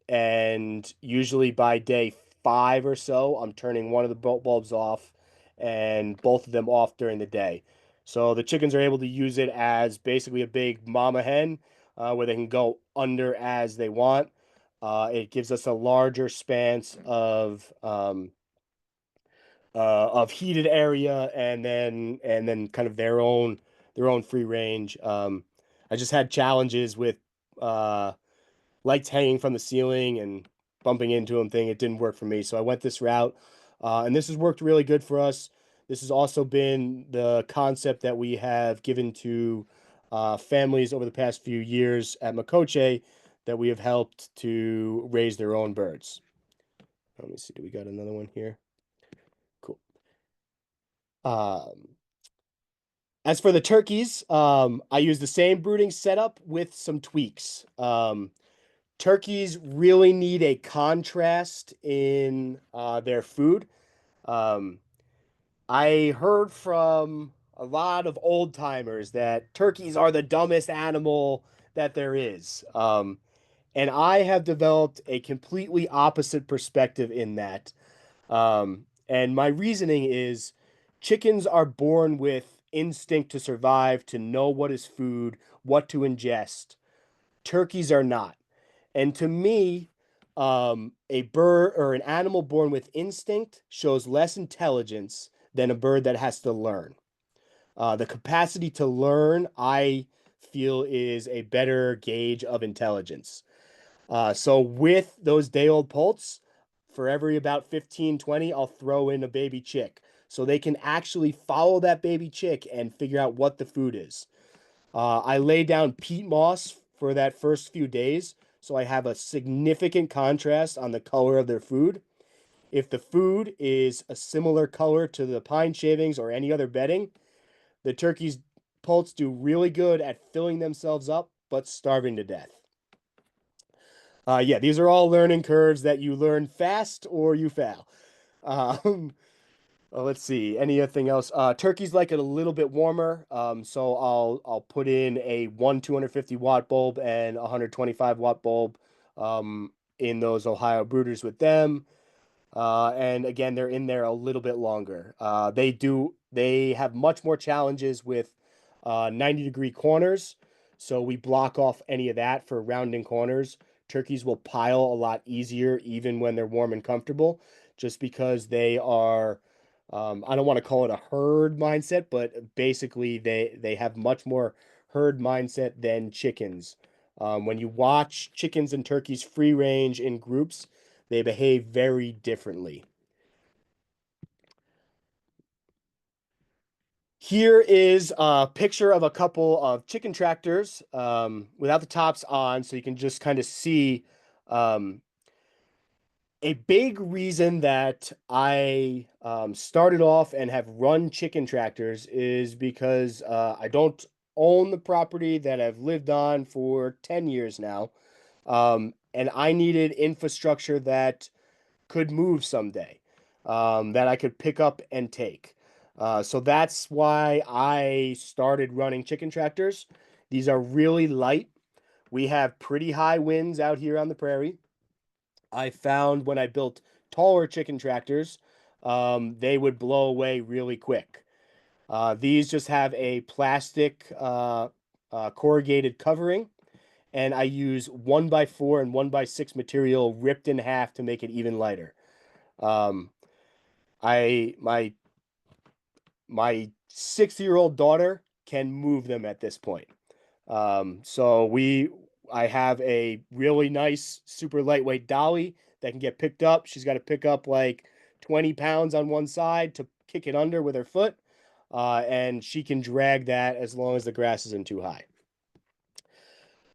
And usually by day 5 or so, I'm turning one of the bulbs off and both of them off during the day. So the chickens are able to use it as basically a big mama hen, where they can go under as they want. It gives us a larger span of heated area, and then kind of their own free range. I just had challenges with lights hanging from the ceiling and bumping into them thing. It didn't work for me, so I went this route, and this has worked really good for us. This has also been the concept that we have given to families over the past few years at Makoce that we have helped to raise their own birds. Let me see, do we got another one here? Cool. As for the turkeys, I use the same brooding setup with some tweaks. Turkeys really need a contrast in their food. I heard from a lot of old timers that turkeys are the dumbest animal that there is. And I have developed a completely opposite perspective in that. And my reasoning is chickens are born with instinct to survive, to know what is food, what to ingest. Turkeys are not. And to me, a bird or an animal born with instinct shows less intelligence than a bird that has to learn. The capacity to learn, I feel, is a better gauge of intelligence. So with those day-old poults, for every about 15, 20, I'll throw in a baby chick. So they can actually follow that baby chick and figure out what the food is. I lay down peat moss for that first few days, so I have a significant contrast on the color of their food. If the food is a similar color to the pine shavings or any other bedding, the turkey's poults do really good at filling themselves up, but starving to death. Yeah, these are all learning curves that you learn fast or you fail. Let's see, anything else? Turkeys like it a little bit warmer, so I'll put in a 250-watt bulb and a 125-watt bulb in those Ohio brooders with them. And again, they're in there a little bit longer. They have much more challenges with 90-degree corners, so we block off any of that for rounding corners. Turkeys will pile a lot easier even when they're warm and comfortable, just because they are, I don't want to call it a herd mindset, but basically they have much more herd mindset than chickens. When you watch chickens and turkeys free range in groups, they behave very differently. Here is a picture of a couple of chicken tractors without the tops on, so you can just kind of see a big reason that I started off and have run chicken tractors is because I don't own the property that I've lived on for 10 years now. And I needed infrastructure that could move someday, that I could pick up and take. So that's why I started running chicken tractors. These are really light. We have pretty high winds out here on the prairie. I found when I built taller chicken tractors, they would blow away really quick. These just have a plastic corrugated covering, and I use 1x4 and 1x6 material ripped in half to make it even lighter. Um, I my 6-year-old daughter can move them at this point. I have a really nice, super lightweight dolly that can get picked up. She's got to pick up like 20 pounds on one side to kick it under with her foot. And she can drag that as long as the grass isn't too high.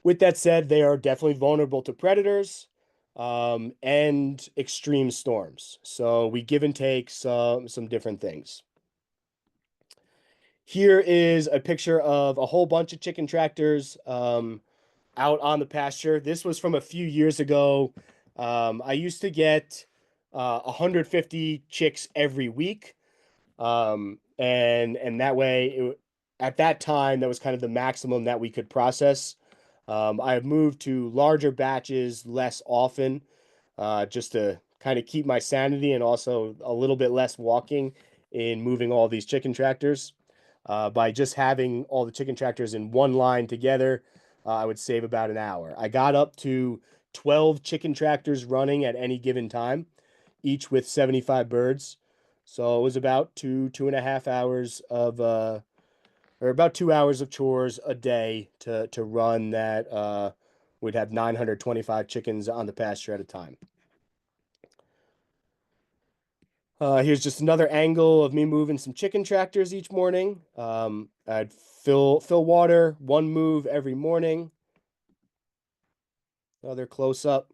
With that said, they are definitely vulnerable to predators and extreme storms. So we give and take some different things. Here is a picture of a whole bunch of chicken tractors out on the pasture. This was from a few years ago. I used to get 150 chicks every week. And that way, at that time, that was kind of the maximum that we could process. I have moved to larger batches less often, just to kind of keep my sanity and also a little bit less walking in moving all these chicken tractors. By just having all the chicken tractors in one line together, I would save about an hour. I got up to 12 chicken tractors running at any given time, each with 75 birds. So it was about 2.5 hours of, or about 2 hours of chores a day to run that. We'd have 925 chickens on the pasture at a time. Here's just another angle of me moving some chicken tractors each morning. I'd fill water, one move every morning. Another close up.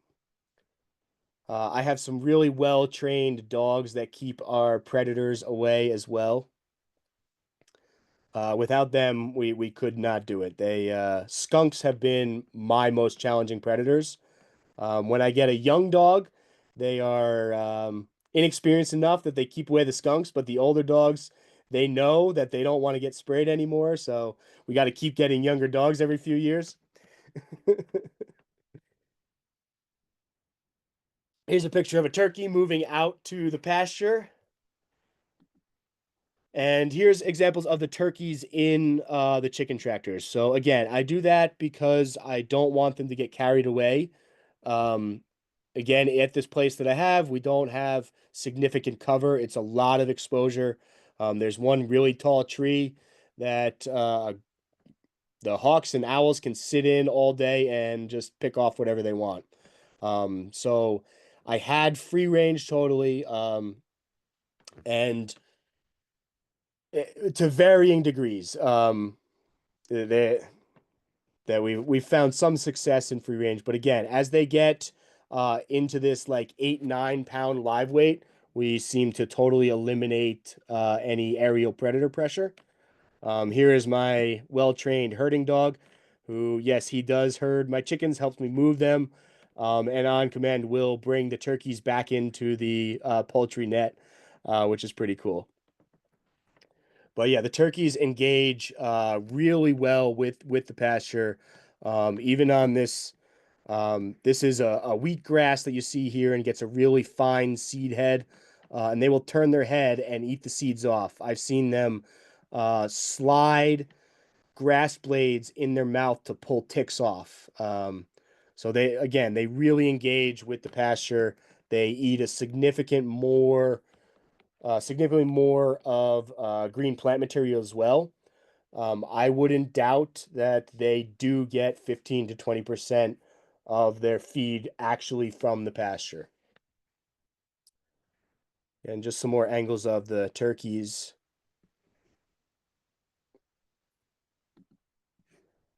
I have some really well-trained dogs that keep our predators away as well. Without them, we could not do it. Skunks have been my most challenging predators. When I get a young dog, they are inexperienced enough that they keep away the skunks, but the older dogs, they know that they don't want to get sprayed anymore, so we got to keep getting younger dogs every few years. Here's a picture of a turkey moving out to the pasture. And here's examples of the turkeys in the chicken tractors. So again, I do that because I don't want them to get carried away. Again, at this place that I have, we don't have significant cover. It's a lot of exposure. There's one really tall tree that the hawks and owls can sit in all day and just pick off whatever they want. So I had free range totally, and to varying degrees. That we found some success in free range, but again, as they get into this like 8-9 pound live weight, we seem to totally eliminate any aerial predator pressure. Here is my well-trained herding dog, who, yes, he does herd my chickens, helps me move them, and on command will bring the turkeys back into the poultry net, which is pretty cool. But yeah, the turkeys engage really well with the pasture. Even on this, this is a wheat grass that you see here and gets a really fine seed head, and they will turn their head and eat the seeds off. I've seen them slide grass blades in their mouth to pull ticks off. So they really engage with the pasture. They eat a significantly more of green plant material as well. I wouldn't doubt that they do get 15 to 20% of their feed actually from the pasture. And just some more angles of the turkeys.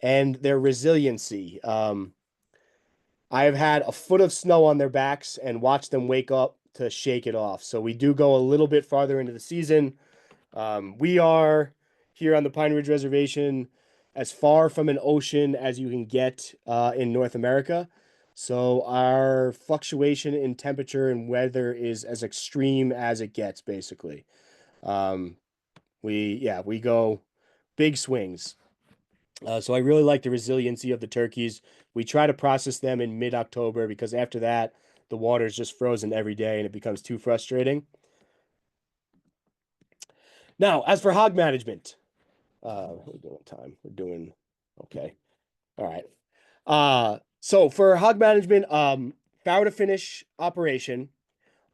And their resiliency. I have had a foot of snow on their backs and watched them wake up to shake it off. So we do go a little bit farther into the season. We are here on the Pine Ridge Reservation as far from an ocean as you can get in North America. So our fluctuation in temperature and weather is as extreme as it gets, basically. we go big swings. So I really like the resiliency of the turkeys. We try to process them in mid-October because after that, the water is just frozen every day and it becomes too frustrating. Now, as for hog management, we're doing time. We're doing okay. All right. So for hog management, farrow to finish operation,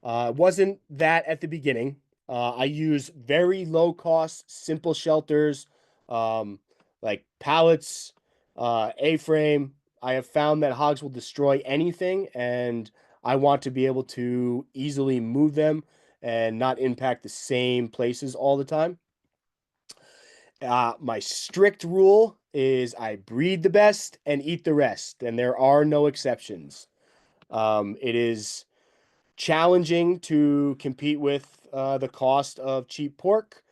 wasn't that at the beginning. I use very low cost, simple shelters, like pallets, A-frame. I have found that hogs will destroy anything, and I want to be able to easily move them and not impact the same places all the time. My strict rule is I breed the best and eat the rest, and there are no exceptions. It is challenging to compete with the cost of cheap pork.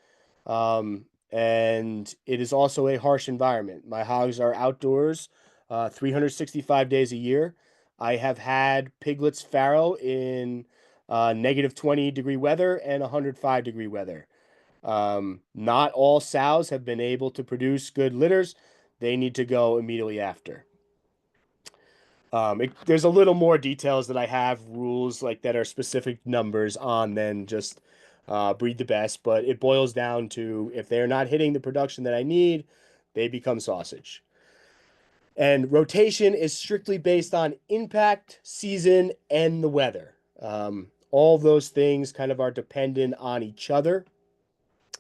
And it is also a harsh environment. My hogs are outdoors 365 days a year. I have had piglets farrow in -20-degree weather and 105-degree weather. Not all sows have been able to produce good litters. They need to go immediately after. There's a little more details that I have rules like that are specific numbers on than just breed the best, but it boils down to if they're not hitting the production that I need, they become sausage. And rotation is strictly based on impact, season, and the weather. All those things kind of are dependent on each other,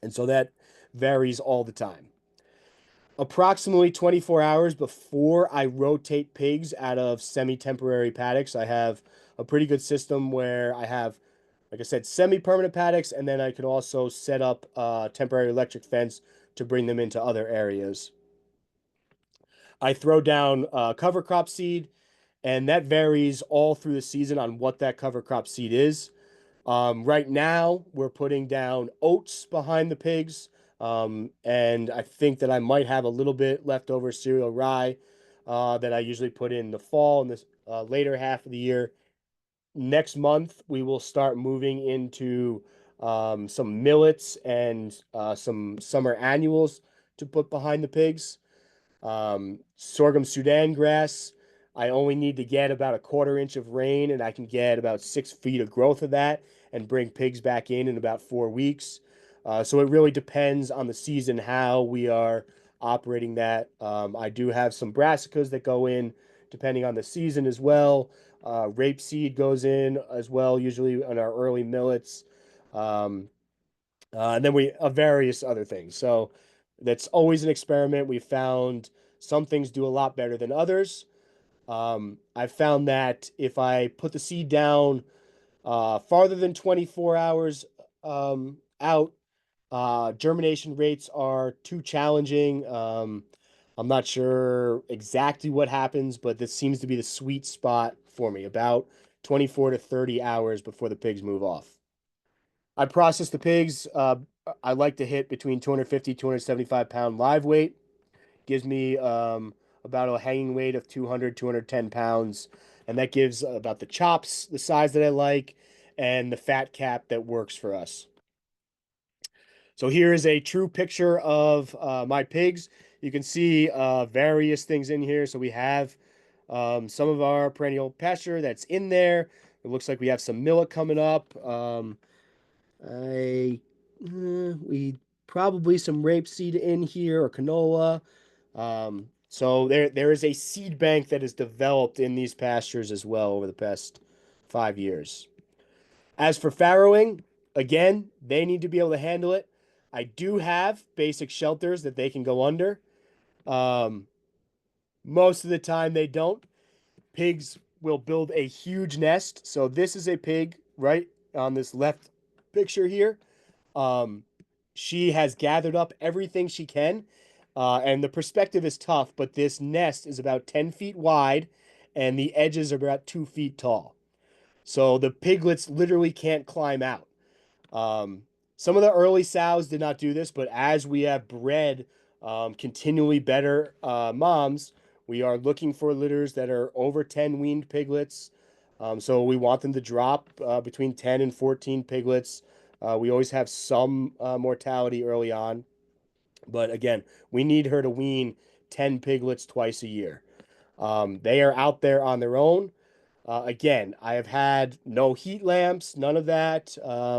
and so that varies all the time. Approximately 24 hours before I rotate pigs out of semi-temporary paddocks, I have a pretty good system where I have, like I said, semi-permanent paddocks, and then I can also set up a temporary electric fence to bring them into other areas. I throw down cover crop seed, and that varies all through the season on what that cover crop seed is. Right now, we're putting down oats behind the pigs. And I think that I might have a little bit leftover cereal rye that I usually put in the fall and this later half of the year. Next month, we will start moving into some millets and some summer annuals to put behind the pigs. Sorghum Sudan grass, I only need to get about a 1/4 inch of rain and I can get about 6 feet of growth of that and bring pigs back in about 4 weeks. So it really depends on the season how we are operating that. I do have some brassicas that go in depending on the season as well. Rapeseed goes in as well, usually on our early millets. And then we various other things. So that's always an experiment. We found some things do a lot better than others. I found that if I put the seed down farther than 24 hours out, germination rates are too challenging. I'm not sure exactly what happens, but this seems to be the sweet spot for me, about 24 to 30 hours before the pigs move off. I process the pigs. I like to hit between 250, 275 pound live weight. Gives me about a hanging weight of 200, 210 pounds. And that gives about the chops, the size that I like, and the fat cap that works for us. So here is a true picture of my pigs. You can see various things in here. So we have some of our perennial pasture that's in there. It looks like we have some millet coming up. We probably some rapeseed in here or canola. So there is a seed bank that is developed in these pastures as well over the past 5 years. As for farrowing, again, they need to be able to handle it. I do have basic shelters that they can go under. Most of the time they don't. Pigs will build a huge nest. So this is a pig right on this left picture here. She has gathered up everything she can. And the perspective is tough, but this nest is about 10 feet wide and the edges are about 2 feet tall. So the piglets literally can't climb out. Some of the early sows did not do this, but as we have bred continually better moms, we are looking for litters that are over 10 weaned piglets. So we want them to drop between 10 and 14 piglets We always have some mortality early on, but again, we need her to wean 10 piglets twice a year. They are out there on their own. Again, I have had no heat lamps, none of that.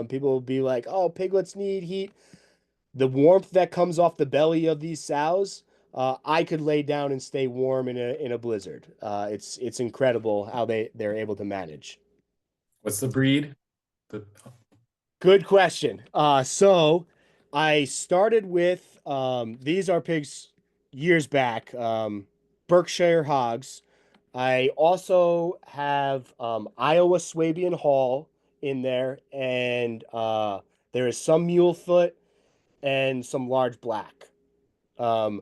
People will be like, "Oh, piglets need heat." The warmth that comes off the belly of these sows, I could lay down and stay warm in a blizzard. It's incredible how they're able to manage. What's the breed? Good question. So I started with these are pigs years back, Berkshire hogs. I also have Iowa Swabian Hall in there, and there is some mule foot and some large black. Um,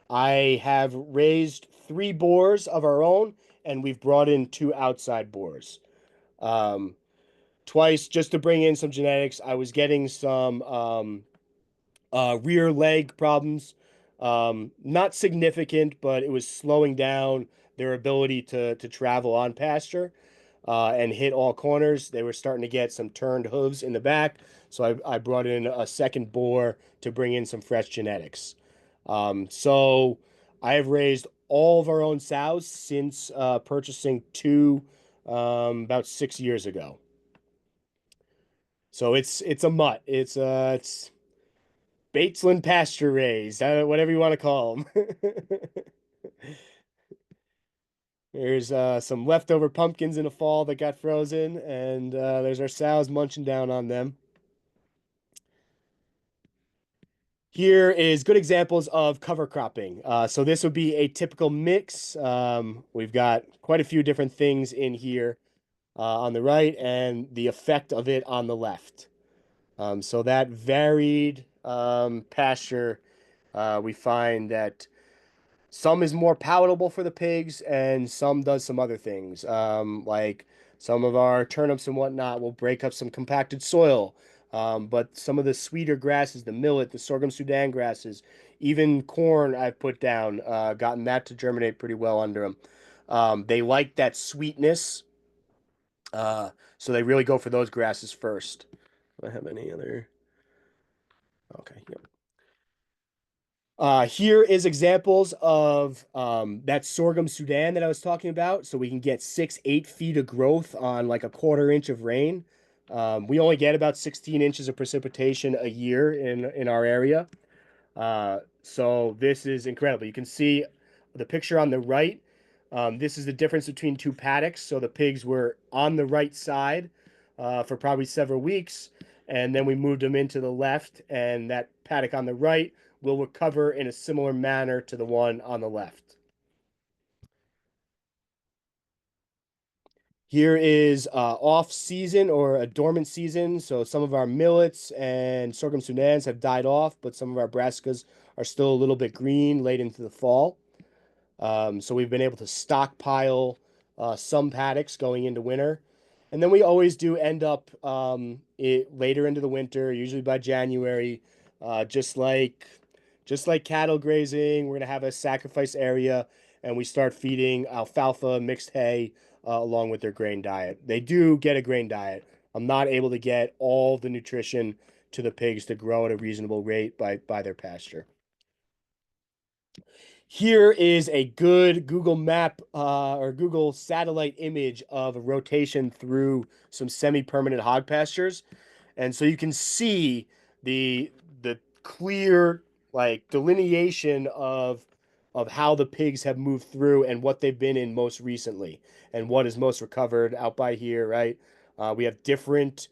I have raised 3 boars of our own, and we've brought in 2 outside boars. Twice just to bring in some genetics. I was getting some rear leg problems. Not significant, but it was slowing down their ability to travel on pasture and hit all corners. They were starting to get some turned hooves in the back. So I brought in a second boar to bring in some fresh genetics. So I have raised all of our own sows since purchasing 2 about 6 years ago. So it's a mutt. It's Batesland pasture raised, whatever you want to call them. There's some leftover pumpkins in the fall that got frozen, and there's our sows munching down on them. Here is good examples of cover cropping. So this would be a typical mix. We've got quite a few different things in here on the right and the effect of it on the left. So that varied pasture, we find that some is more palatable for the pigs and some does some other things. Like some of our turnips and whatnot will break up some compacted soil. But some of the sweeter grasses, the millet, the sorghum Sudan grasses, even corn I've put down, gotten that to germinate pretty well under them. They like that sweetness. So they really go for those grasses first. Do I have any other? Okay, yep. Here is examples of that sorghum Sudan that I was talking about. So we can get 6-8 feet of growth on like a 1/4 inch of rain. We only get about 16 inches of precipitation a year in our area. So this is incredible. You can see the picture on the right. This is the difference between 2 paddocks. So the pigs were on the right side for probably several weeks, and then we moved them into the left, and that paddock on the right will recover in a similar manner to the one on the left. Here is off season or a dormant season. So some of our millets and sorghum Sudans have died off, but some of our brassicas are still a little bit green late into the fall. So we've been able to stockpile some paddocks going into winter. And then we always do end up later into the winter, usually by January, just like cattle grazing. We're going to have a sacrifice area, and we start feeding alfalfa, mixed hay, along with their grain diet. They do get a grain diet. I'm not able to get all the nutrition to the pigs to grow at a reasonable rate by their pasture. Here is a good Google map or Google satellite image of a rotation through some semi-permanent hog pastures. And so you can see the clear like delineation of how the pigs have moved through and what they've been in most recently and what is most recovered out by here, right? We have different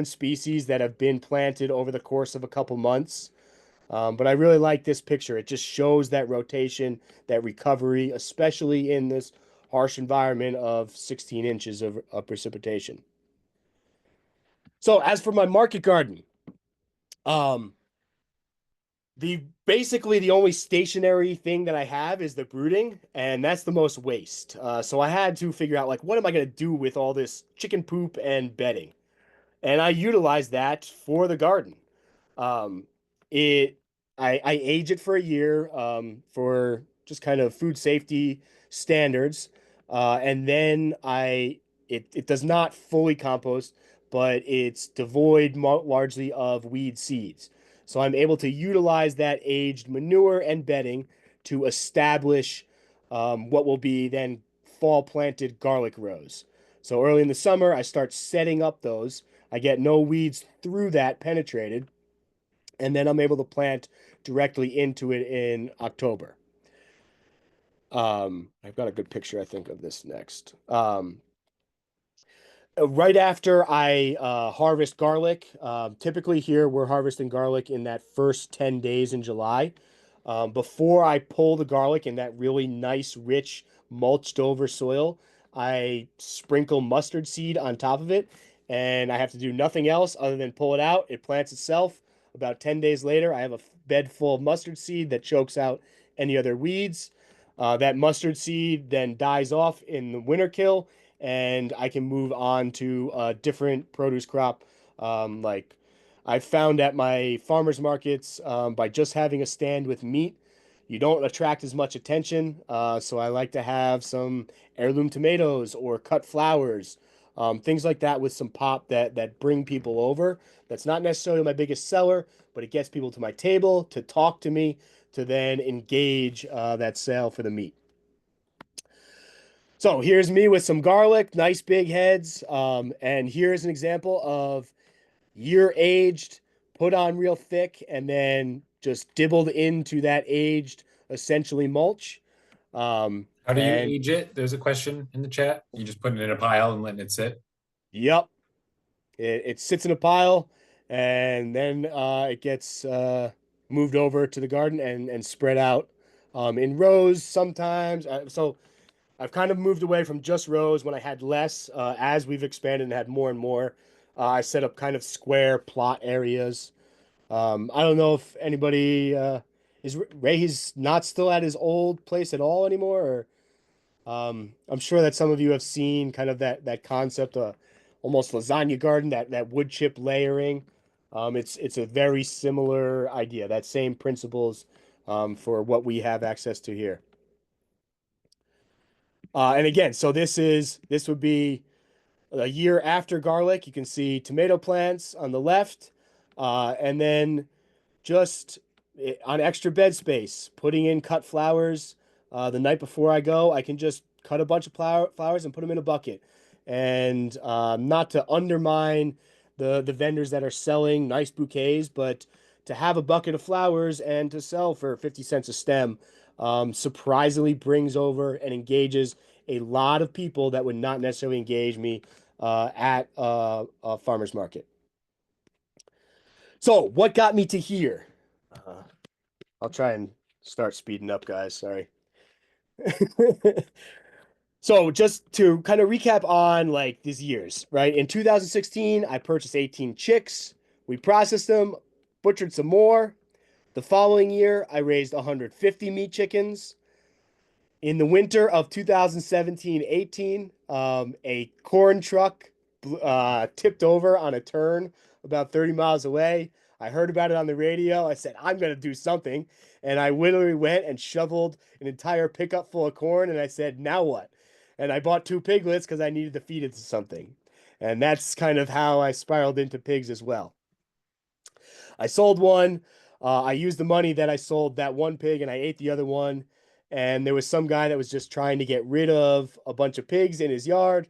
species that have been planted over the course of a couple months. But I really like this picture. It just shows that rotation, that recovery, especially in this harsh environment of 16 inches of precipitation. So as for my market garden, basically the only stationary thing that I have is the brooding, and that's the most waste. So I had to figure out like, what am I going to do with all this chicken poop and bedding? And I utilized that for the garden. I age it for a year for just kind of food safety standards, and then it does not fully compost, but it's devoid largely of weed seeds. So I'm able to utilize that aged manure and bedding to establish what will be then fall planted garlic rows. So early in the summer, I start setting up those. I get no weeds through that penetrated, and then I'm able to plant directly into it in October. I've got a good picture, I think, of this next. Right after I harvest garlic, typically here we're harvesting garlic in that first 10 days in July. Before I pull the garlic in that really nice, rich, mulched over soil, I sprinkle mustard seed on top of it, and I have to do nothing else other than pull it out. It plants itself. About 10 days later, I have a bed full of mustard seed that chokes out any other weeds. That mustard seed then dies off in the winter kill, and I can move on to a different produce crop. Like I've found at my farmers markets, by just having a stand with meat, you don't attract as much attention. So I like to have some heirloom tomatoes or cut flowers, things like that with some pop that bring people over. That's not necessarily my biggest seller, but it gets people to my table to talk to me, to then engage that sale for the meat. So here's me with some garlic, nice big heads. And here's an example of year aged, put on real thick, and then just dibbled into that aged, essentially mulch. How do you age it? There's a question in the chat. You just putting it in a pile and letting it sit? Yep. It sits in a pile, and then it gets moved over to the garden and spread out in rows sometimes. So I've kind of moved away from just rows when I had less. As we've expanded and had more and more, I set up kind of square plot areas. I don't know if anybody is Ray. He's not still at his old place at all anymore. Or I'm sure that some of you have seen kind of that concept of almost lasagna garden, that wood chip layering. It's a very similar idea. That same principles for what we have access to here. And again, so this would be a year after garlic. You can see tomato plants on the left, and then just on extra bed space, putting in cut flowers. The night before I go, I can just cut a bunch of flowers and put them in a bucket. And not to undermine the vendors that are selling nice bouquets, but to have a bucket of flowers and to sell for 50 cents a stem surprisingly brings over and engages a lot of people that would not necessarily engage me at a farmer's market. So what got me to here? I'll try and start speeding up, guys. Sorry. So just to kind of recap on like these years, right? In 2016, I purchased 18 chicks. We processed them, butchered some more. The following year, I raised 150 meat chickens. In the winter of 2017-18, a corn truck tipped over on a turn about 30 miles away. I heard about it on the radio. I said, I'm going to do something. And I literally went and shoveled an entire pickup full of corn. And I said, now what? And I bought 2 piglets because I needed to feed it to something. And that's kind of how I spiraled into pigs as well. I sold one. I used the money that I sold that one pig and I ate the other one. And there was some guy that was just trying to get rid of a bunch of pigs in his yard.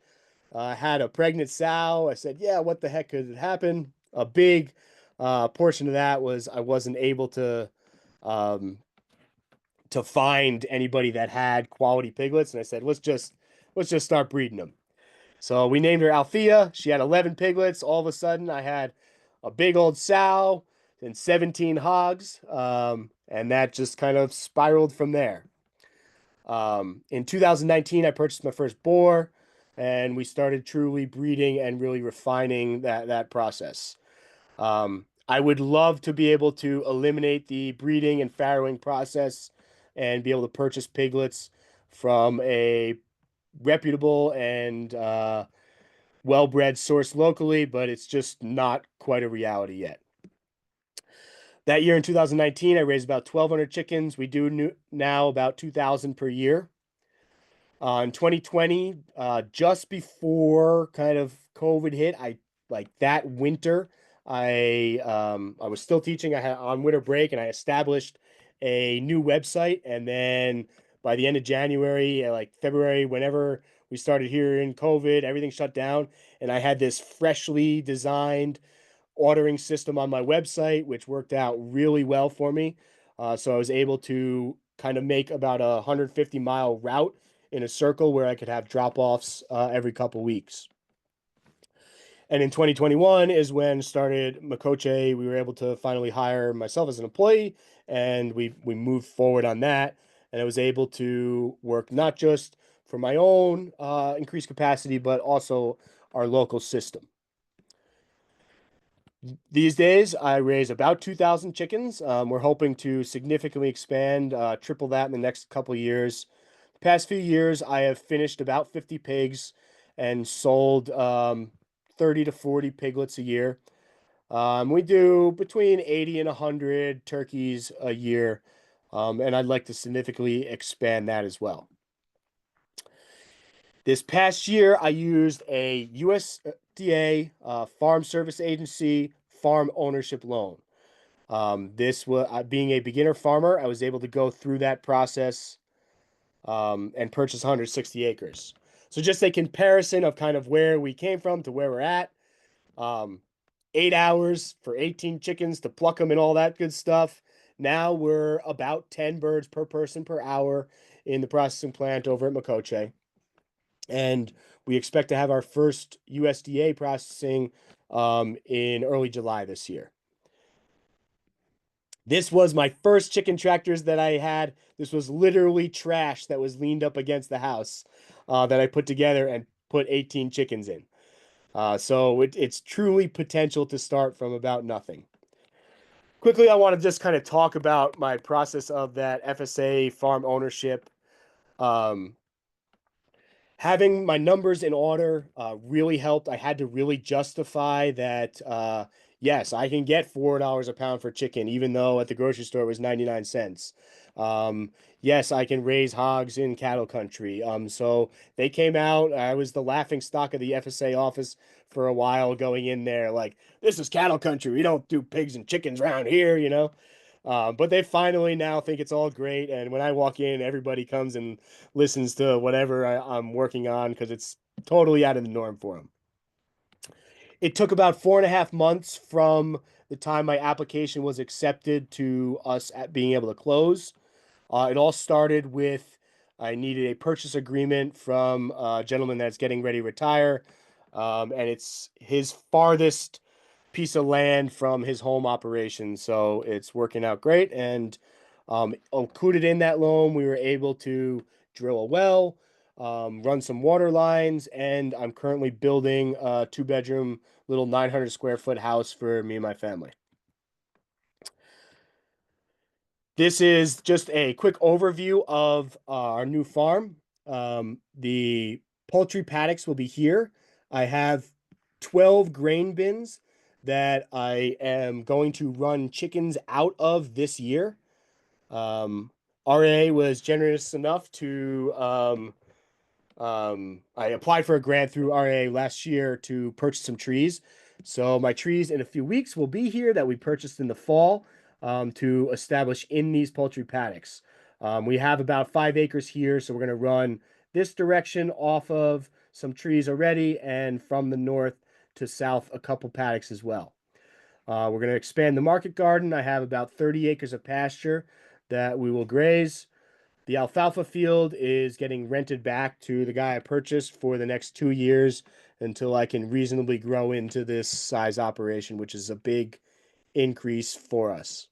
Had a pregnant sow. I said, yeah, what the heck could happen? A big portion of that was I wasn't able to find anybody that had quality piglets. And I said, let's just start breeding them. So we named her Althea. She had 11 piglets. All of a sudden I had a big old sow and 17 hogs. And that just kind of spiraled from there. In 2019, I purchased my first boar, and we started truly breeding and really refining that process. I would love to be able to eliminate the breeding and farrowing process and be able to purchase piglets from a reputable and well-bred source locally, but it's just not quite a reality yet. That year in 2019, I raised about 1,200 chickens. We do now about 2,000 per year. In 2020, just before kind of COVID hit, I like that winter, I was still teaching. I had on winter break, and I established a new website. And then by the end of January, like February, whenever we started hearing COVID, everything shut down, and I had this freshly designed ordering system on my website, which worked out really well for me. So I was able to kind of make about a 150-mile route in a circle where I could have drop-offs every couple weeks. And in 2021 is when started Makoce. We were able to finally hire myself as an employee, and we moved forward on that. And I was able to work not just for my own increased capacity, but also our local system. These days, I raise about 2,000 chickens. We're hoping to significantly expand, triple that in the next couple of years. The past few years, I have finished about 50 pigs and sold 30 to 40 piglets a year. We do between 80 and 100 turkeys a year, and I'd like to significantly expand that as well. This past year, I used a USDA Farm Service Agency farm ownership loan. This was being a beginner farmer, I was able to go through that process and purchase 160 acres. So just a comparison of kind of where we came from to where we're at. 8 hours for 18 chickens to pluck them and all that good stuff. Now we're about 10 birds per person per hour in the processing plant over at Makoce. And we expect to have our first USDA processing in early July this year. This was my first chicken tractors that I had. This was literally trash that was leaned up against the house that I put together and put 18 chickens in. So it's truly potential to start from about nothing. Quickly, I want to just kind of talk about my process of that FSA farm ownership. Having my numbers in order really helped. I had to really justify that, yes, I can get $4 a pound for chicken, even though at the grocery store it was 99 cents. Yes, I can raise hogs in cattle country. So they came out. I was the laughing stock of the FSA office for a while, going in there like, this is cattle country. We don't do pigs and chickens around here, you know. But they finally now think it's all great. And when I walk in, everybody comes and listens to whatever I'm working on because it's totally out of the norm for them. It took about 4.5 months from the time my application was accepted to us at being able to close. It all started with I needed a purchase agreement from a gentleman that's getting ready to retire. And it's his farthest piece of land from his home operation. So it's working out great. And included in that loan, we were able to drill a well, run some water lines, and I'm currently building a 2-bedroom little 900 square foot house for me and my family. This is just a quick overview of our new farm. The poultry paddocks will be here. I have 12 grain bins that I am going to run chickens out of this year. RA was generous enough to, I applied for a grant through RA last year to purchase some trees. So my trees in a few weeks will be here that we purchased in the fall to establish in these poultry paddocks. We have about 5 acres here, so we're going to run this direction off of some trees already, and from the north to south a couple paddocks as well. We're going to expand the market garden. I have about 30 acres of pasture that we will graze. The alfalfa field is getting rented back to the guy I purchased for the next 2 years until I can reasonably grow into this size operation, which is a big increase for us.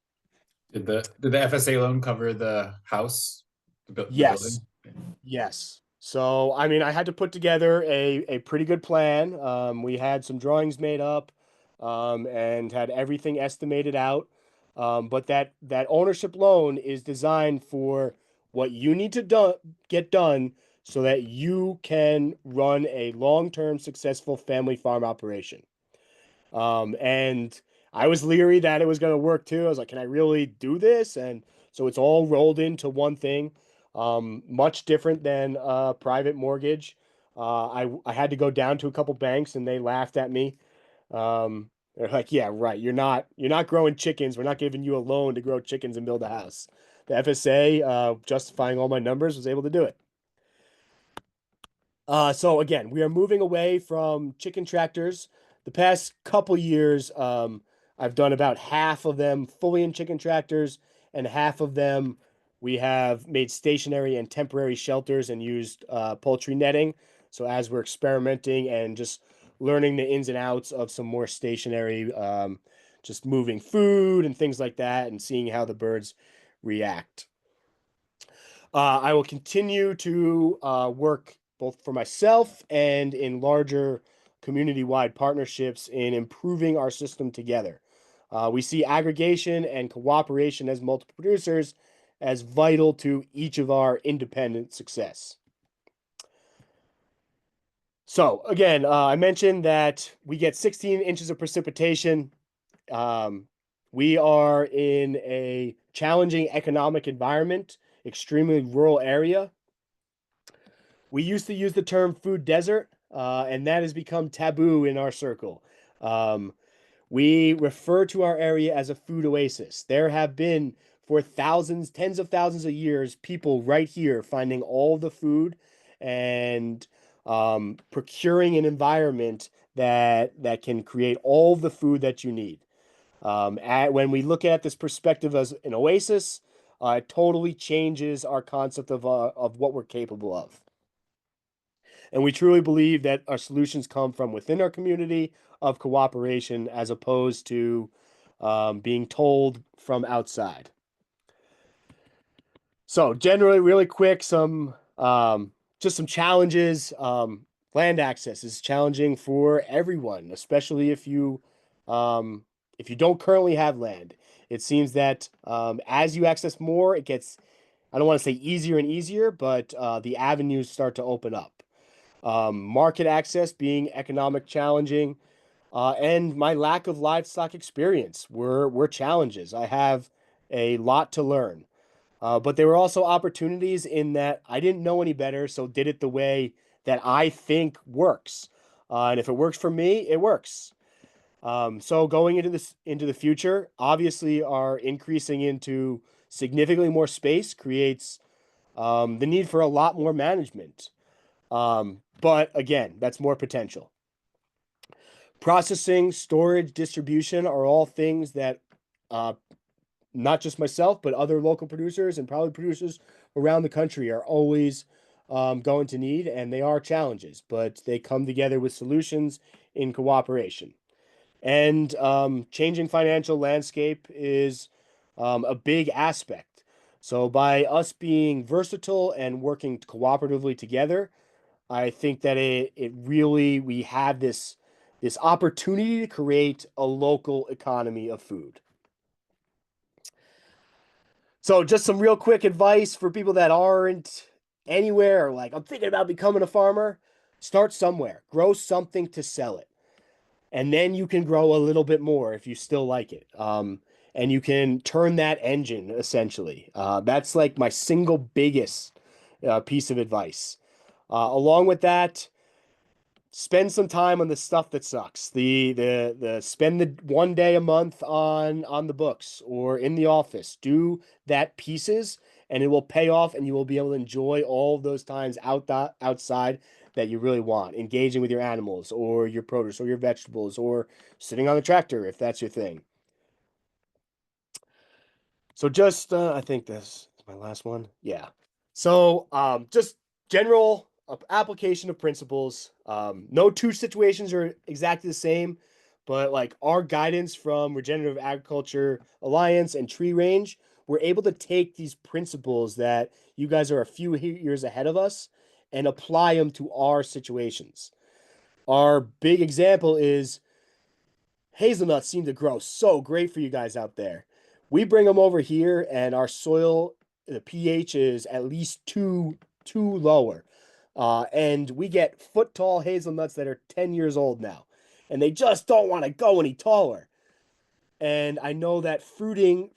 Did the FSA loan cover the house? The Yes. building? Yes. So, I mean, I had to put together a pretty good plan. We had some drawings made up and had everything estimated out. But that ownership loan is designed for what you need to get done so that you can run a long-term successful family farm operation. And I was leery that it was going to work too. I was like, can I really do this? And so it's all rolled into one thing. Much different than private mortgage. I had to go down to a couple banks and they laughed at me. They're like, yeah, right. You're not growing chickens. We're not giving you a loan to grow chickens and build a house. The FSA, justifying all my numbers, was able to do it. So again, we are moving away from chicken tractors. The past couple years, I've done about half of them fully in chicken tractors, and half of them we have made stationary and temporary shelters and used poultry netting. So as we're experimenting and just learning the ins and outs of some more stationary, just moving food and things like that, and seeing how the birds react. I will continue to work both for myself and in larger community-wide partnerships in improving our system together. We see aggregation and cooperation as multiple producers as vital to each of our independent success. So again, I mentioned that we get 16 inches of precipitation. We are in a challenging economic environment, extremely rural area. We used to use the term food desert, and that has become taboo in our circle. We refer to our area as a food oasis. There have been, for thousands, tens of thousands of years, people right here finding all the food and procuring an environment that can create all the food that you need. When we look at this perspective as an oasis, it totally changes our concept of what we're capable of. And we truly believe that our solutions come from within our community of cooperation as opposed to being told from outside. So generally, really quick, just some challenges. Land access is challenging for everyone, especially if you don't currently have land. It seems that as you access more, it gets, I don't want to say easier and easier, but the avenues start to open up. Market access being economic challenging, and my lack of livestock experience were challenges. I have a lot to learn. But there were also opportunities in that I didn't know any better, so did it the way that I think works. And if it works for me, it works. So going into the future, obviously our increasing into significantly more space creates the need for a lot more management. But again, that's more potential. Processing, storage, distribution are all things that not just myself, but other local producers and probably producers around the country are always going to need, and they are challenges, but they come together with solutions in cooperation. And changing financial landscape is a big aspect. So by us being versatile and working cooperatively together, I think that it really, we have this opportunity to create a local economy of food. So just some real quick advice for people that aren't anywhere, like I'm thinking about becoming a farmer. Start somewhere, grow something to sell it. And then you can grow a little bit more if you still like it. And you can turn that engine essentially. That's like my single biggest piece of advice. Along with that, spend some time on the stuff that sucks. Spend the one day a month on the books or in the office. Do that pieces, and it will pay off, and you will be able to enjoy all of those times outside that you really want. Engaging with your animals or your produce or your vegetables or sitting on the tractor if that's your thing. So just I think this is my last one. Yeah. So just general application of principles. No two situations are exactly the same, but like our guidance from Regenerative Agriculture Alliance and Tree Range, we're able to take these principles that you guys are a few years ahead of us and apply them to our situations. Our big example is hazelnuts seem to grow so great for you guys out there. We bring them over here and our soil, the pH is at least two lower. And we get foot tall hazelnuts that are 10 years old now. And they just don't want to go any taller. And I know that fruiting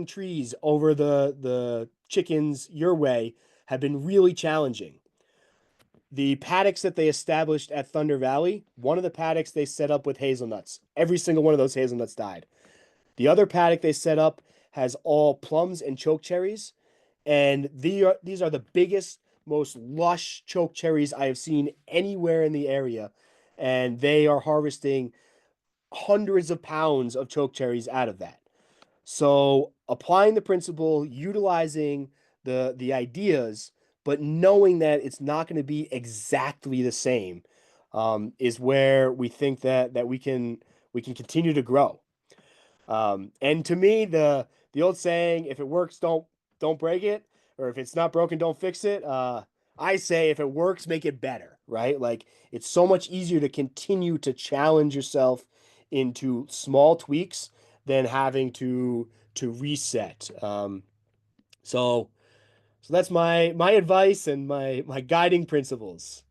trees over the chickens your way have been really challenging. the paddocks that they established at Thunder Valley, one of the paddocks they set up with hazelnuts. Every single one of those hazelnuts died. The other paddock they set up has all plums and choke cherries, and these are the biggest, most lush choke cherries I have seen anywhere in the area, and they are harvesting hundreds of pounds of choke cherries out of that. So applying the principle, utilizing the ideas, but knowing that it's not going to be exactly the same, is where we think that we can continue to grow. And to me, the old saying, if it works, don't break it, or if it's not broken, don't fix it. I say if it works, make it better, right? Like, it's so much easier to continue to challenge yourself into small tweaks than having to reset. So that's my advice and my guiding principles.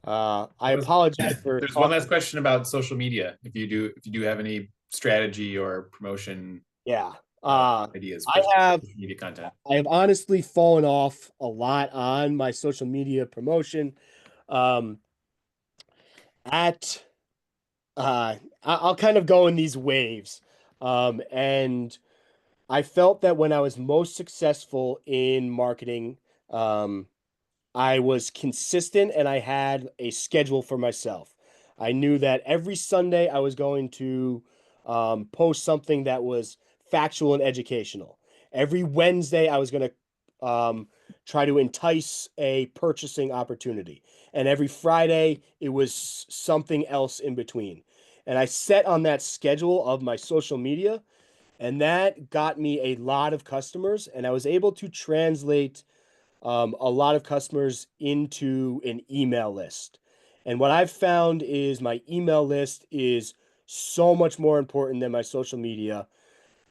I apologize for There's one talking. last question about social media. If you do have any strategy or promotion Yeah. ideas I for have social media content. I have honestly fallen off a lot on my social media promotion. Um, at I'll kind of go in these waves. And I felt that when I was most successful in marketing, I was consistent and I had a schedule for myself. I knew that every Sunday I was going to post something that was factual and educational. Every Wednesday I was going to try to entice a purchasing opportunity. And every Friday it was something else in between. And I set on that schedule of my social media, and that got me a lot of customers, and I was able to translate a lot of customers into an email list. And what I've found is my email list is so much more important than my social media.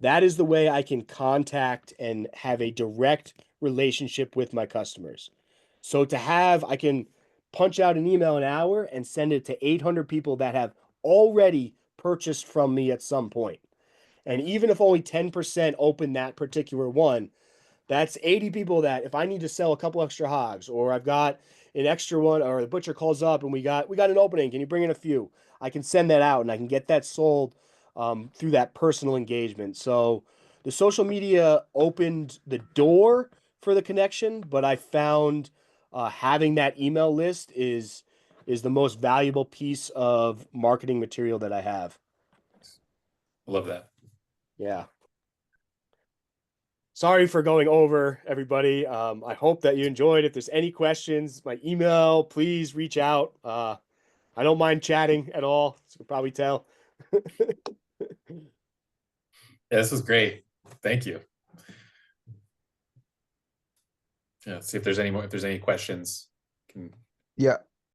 That is the way I can contact and have a direct relationship with my customers. So I can punch out an email an hour and send it to 800 people that have already purchased from me at some point. And even if only 10% open that particular one, that's 80 people that if I need to sell a couple extra hogs, or I've got an extra one, or the butcher calls up and we got an opening, can you bring in a few? I can send that out and I can get that sold through that personal engagement. So the social media opened the door for the connection, but I found having that email list is the most valuable piece of marketing material that I have. I love that. Yeah. Sorry for going over, everybody. I hope that you enjoyed. If there's any questions, my email, please reach out. I don't mind chatting at all, as you can probably tell. Yeah, this was great. Thank you. Yeah, see if there's any questions. Yeah,